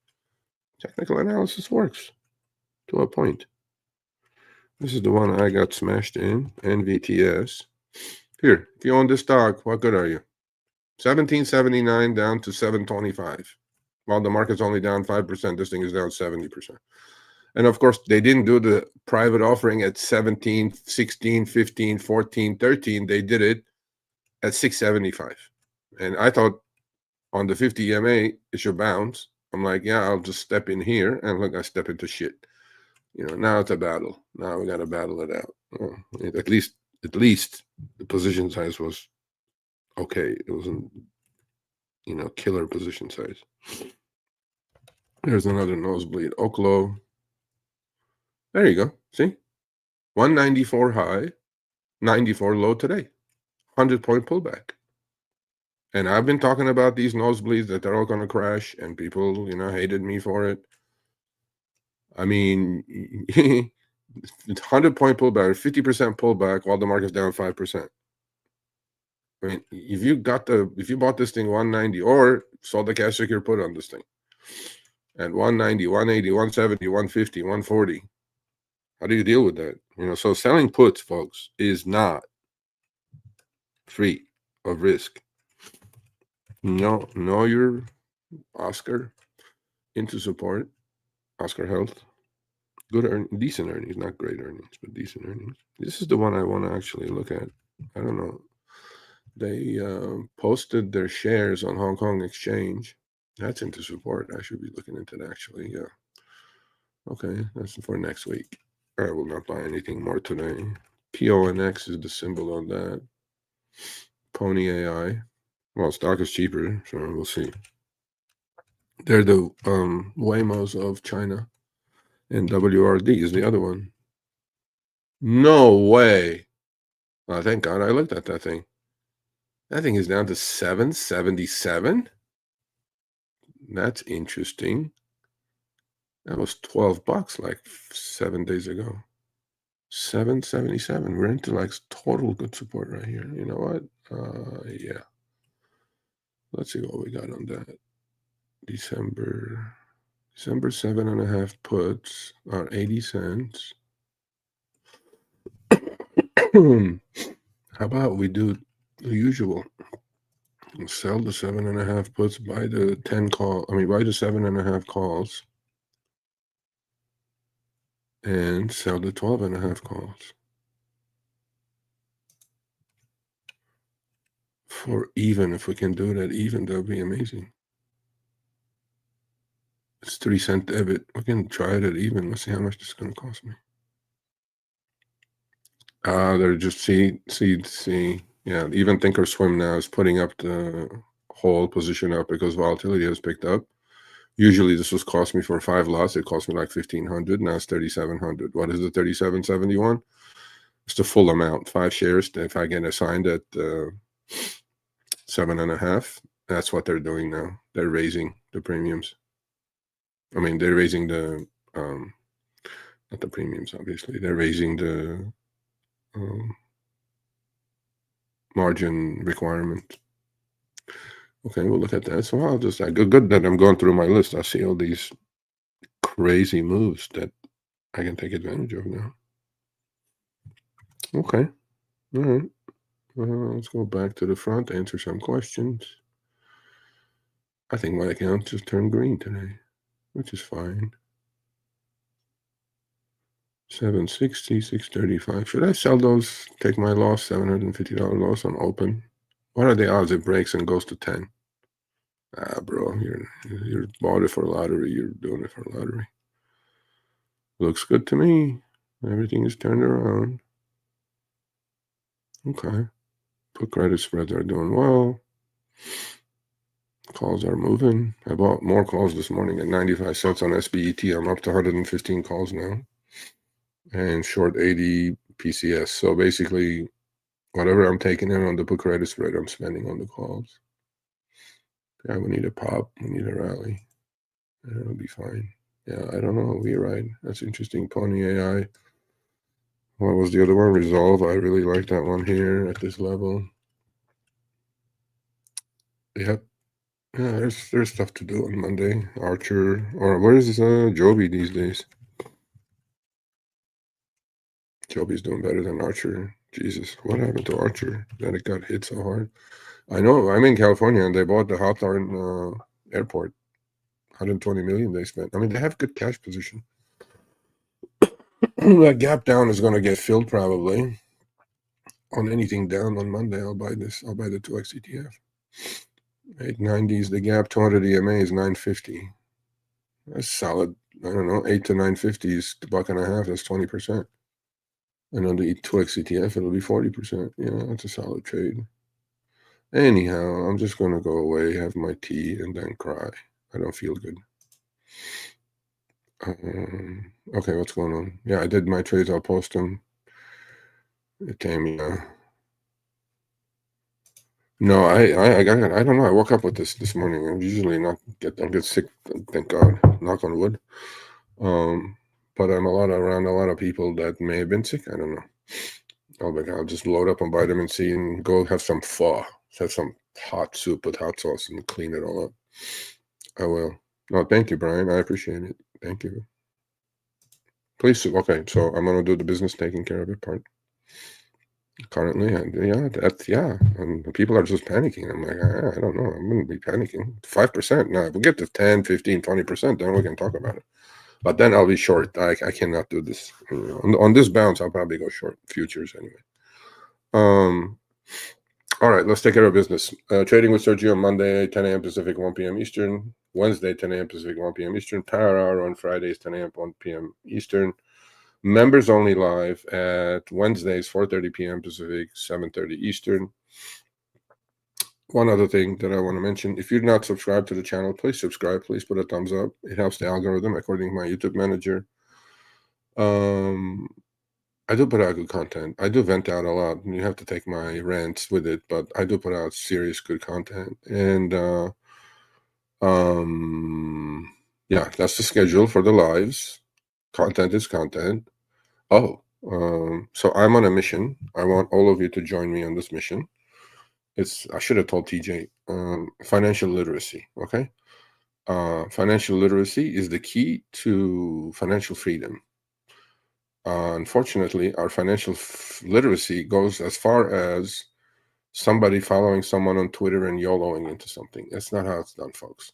technical analysis works to a point. This is the one I got smashed in. NVTS. Here, if you own this stock, what good are you? 1779 down to 725. While the market's only down 5%, this thing is down 70%. And of course, they didn't do the private offering at 17, 16, 15, 14, 13. They did it at 675. And I thought on the 50 EMA, it should bounce. I'm like, yeah, I'll just step in here. And look, I step into shit. You know, now it's a battle. Now we got to battle it out. At least the position size was okay. It wasn't, killer position size. There's another nosebleed. Oklo. There you go. See? 194 high, 94 low today. 100-point pullback. And I've been talking about these nosebleeds that they're all going to crash, and people, hated me for it. I mean, 100-point pullback, 50% pullback while the market's down 5%. I mean, if you bought this thing 190 or sold the cash secure put on this thing at 190, 180, 170, 150, 140, how do you deal with that? So selling puts, folks, is not free of risk. Know your Oscar into support. Oscar Health. Decent earnings, not great earnings, but decent earnings. This is the one I want to actually look at. I don't know. They posted their shares on Hong Kong Exchange. That's into support. I should be looking into that actually. Yeah. Okay, that's for next week. I will not buy anything more today. PONX is the symbol on that. Pony AI. Well, stock is cheaper, so we'll see. They're the Waymos of China. And WRD is the other one. No way. Oh, thank God I looked at that thing. That thing is down to 777. That's interesting. That was $12 like 7 days ago. 777. We're into like total good support right here. You know what? Yeah. Let's see what we got on that. December 7.5 puts are 80 cents. How about we do the usual? Sell the 7.5 puts, buy the 7.5 calls, and sell the 12.5 calls. For even, if we can do that even, that would be amazing. It's 3-cent debit. We can try it at even. Let's see how much this is going to cost me. They're just see. Yeah, even Thinkorswim now is putting up the whole position up because volatility has picked up. Usually this was cost me for 5 lots. It cost me like 1,500. Now it's 3,700. What is it? 3,771. It's the full amount. 5 shares. If I get assigned at 7.5, that's what they're doing now. They're raising the premiums. I mean, they're raising the not the premiums. Obviously, they're raising the margin requirement. Okay, we'll look at that. So I'll just good that I'm going through my list. I see all these crazy moves that I can take advantage of now. Okay, all right. Let's go back to the front, answer some questions. I think my account just turned green today, which is fine. 760, 635. Should I sell those? Take my loss, $750 loss on open. What are the odds it breaks and goes to 10? Bro, you're bought it for lottery. You're doing it for lottery. Looks good to me. Everything is turned around. Okay. Put credit spreads are doing well. Calls are moving. I bought more calls this morning at 95 cents on SBET. I'm up to 115 calls now. And short 80 PCS. So basically, whatever I'm taking in on the put credit spread, I'm spending on the calls. Yeah, we need a pop. We need a rally. And it'll be fine. Yeah, I don't know. We're right. That's interesting. Pony AI. What was the other one? Resolve. I really like that one here at this level. Yep. Yeah, there's stuff to do on Monday. Archer. Or where is Joby these days? Joby's doing better than Archer. Jesus, what happened to Archer? That it got hit so hard. I know. I'm in California, and they bought the Hawthorne airport. 120 million they spent. I mean, they have good cash position. That gap down is going to get filled probably. On anything down on Monday, I'll buy this. I'll buy the 2x ETF. 890 is the gap. 200 EMA is 950. That's solid. I don't know. 8 to 950 is $1.50. That's 20%. And on the 2x ETF, it'll be 40%. Yeah, that's a solid trade. Anyhow, I'm just going to go away, have my tea, and then cry. I don't feel good. Okay, what's going on? Yeah, I did my trades. I'll post them. It came, no, I don't know. I woke up with this morning. I'm usually not don't get sick. Thank God. Knock on wood. But I'm around a lot of people that may have been sick. I don't know. I'll just load up on vitamin C and go have some pho. Have some hot soup with hot sauce and clean it all up. I will. No, thank you, Brian. I appreciate it. Thank you. Please. Okay, so I'm gonna do the business taking care of it part. Currently, and people are just panicking. I'm like, I don't know. I wouldn't be panicking. 5%. Now, if we get to 10, 15, 20%, then we can talk about it. But then I'll be short. I cannot do this. On this bounce, I'll probably go short futures anyway. All right, let's take care of business. Trading with Sergio on Monday, 10 a.m. Pacific, 1 p.m. Eastern. Wednesday, 10 a.m. Pacific, 1 p.m. Eastern. Power Hour on Fridays, 10 a.m., 1 p.m. Eastern. Members only live at Wednesdays, 4:30 p.m. Pacific, 7:30 Eastern. One other thing that I want to mention, if you're not subscribed to the channel, please subscribe. Please put a thumbs up. It helps the algorithm, according to my YouTube manager. I do put out good content. I do vent out a lot. You have to take my rants with it, but I do put out serious good content. And yeah, that's the schedule for the lives. Content is content. Oh, so I'm on a mission. I want all of you to join me on this mission. I should have told TJ, financial literacy, okay? Financial literacy is the key to financial freedom. Unfortunately, our financial literacy goes as far as somebody following someone on Twitter and YOLOing into something. That's not how it's done, folks.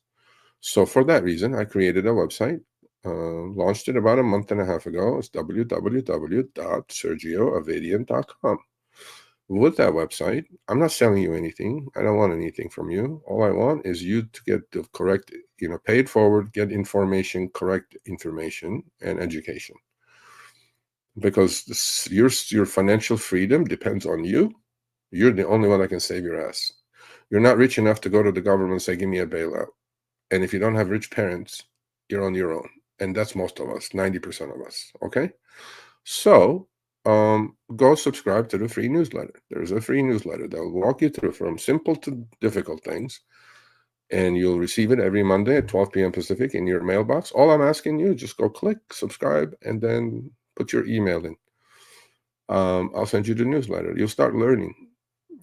So for that reason, I created a website. Launched it about a month and a half ago. It's www.sergioavadian.com. With that website, I'm not selling you anything. I don't want anything from you. All I want is you to get the correct pay it forward, get information, correct information, and education. Because your financial freedom depends on you. You're the only one that can save your ass. You're not rich enough to go to the government and say, give me a bailout. And if you don't have rich parents, you're on your own. And that's most of us, 90% of us. Okay? So go subscribe to the free newsletter. There's a free newsletter that will walk you through from simple to difficult things. And you'll receive it every Monday at 12 p.m. Pacific in your mailbox. All I'm asking you is just go click, subscribe, and then put your email in. I'll send you the newsletter. You'll start learning.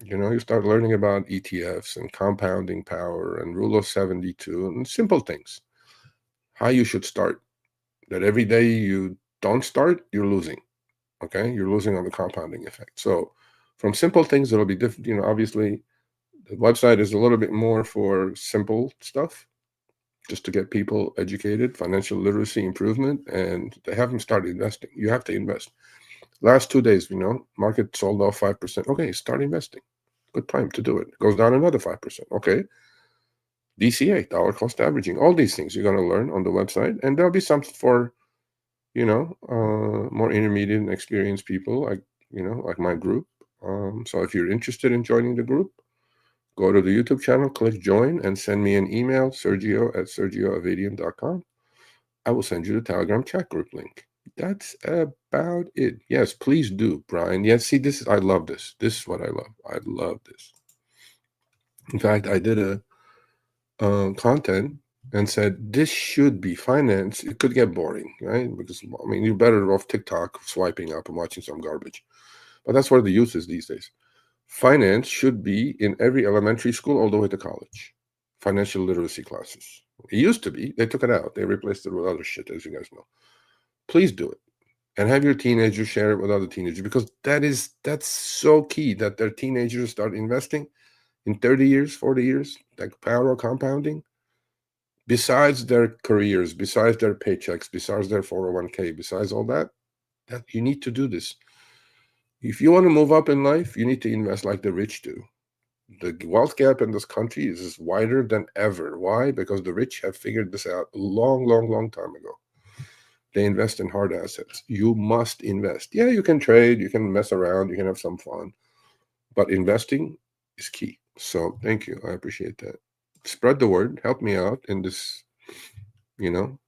You start learning about ETFs and compounding power and rule of 72 and simple things. How you should start. That every day you don't start, you're losing. Okay? You're losing on the compounding effect. So from simple things, it'll be different. Obviously, the website is a little bit more for simple stuff, just to get people educated, financial literacy improvement, and they haven't started investing. You have to invest. Last 2 days, market sold off 5%. Okay, start investing. Good time to do it. Goes down another 5%. Okay. DCA, dollar cost averaging, all these things you're going to learn on the website. And there'll be something for, more intermediate and experienced people like my group. So if you're interested in joining the group, go to the YouTube channel, click join, and send me an email, sergio@sergioavedian.com. I will send you the Telegram chat group link. That's about it. Yes, please do, Brian. Yes, see, I love this. This is what I love. I love this. In fact, I did a content and said this should be finance. It could get boring, right? Because you're better off TikTok swiping up and watching some garbage. But that's where the youth is these days. Finance should be in every elementary school all the way to college. Financial literacy classes. It used to be. They took it out. They replaced it with other shit, as you guys know. Please do it. And have your teenagers share it with other teenagers, because that's so key that their teenagers start investing in 30 years, 40 years, like power of compounding. Besides their careers, besides their paychecks, besides their 401k, besides all that you need to do this. If you want to move up in life, you need to invest like the rich do. The wealth gap in this country is wider than ever. Why? Because the rich have figured this out a long, long, long time ago. They invest in hard assets. You must invest. Yeah, you can trade, you can mess around, you can have some fun, but investing is key. So thank you. I appreciate that. Spread the word. Help me out in this, in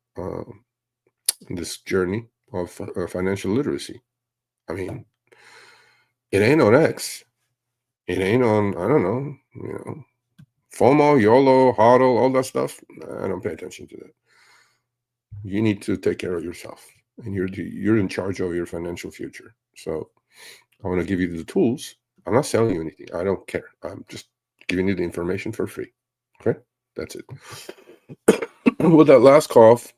this journey of financial literacy. It ain't on X. It ain't on, I don't know, FOMO, YOLO, HODL, all that stuff. I don't pay attention to that. You need to take care of yourself, and you're in charge of your financial future. So I want to give you the tools. I'm not selling you anything. I don't care. I'm just giving you the information for free. Okay? That's it. With that last cough,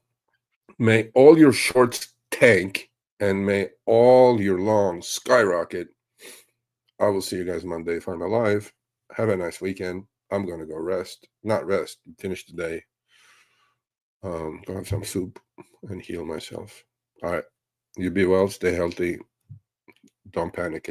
may all your shorts tank and may all your longs skyrocket. I will see you guys Monday if I'm alive. Have a nice weekend. I'm going to go rest. Not rest. Finish the day. Go have some soup and heal myself. All right. You be well. Stay healthy. Don't panic.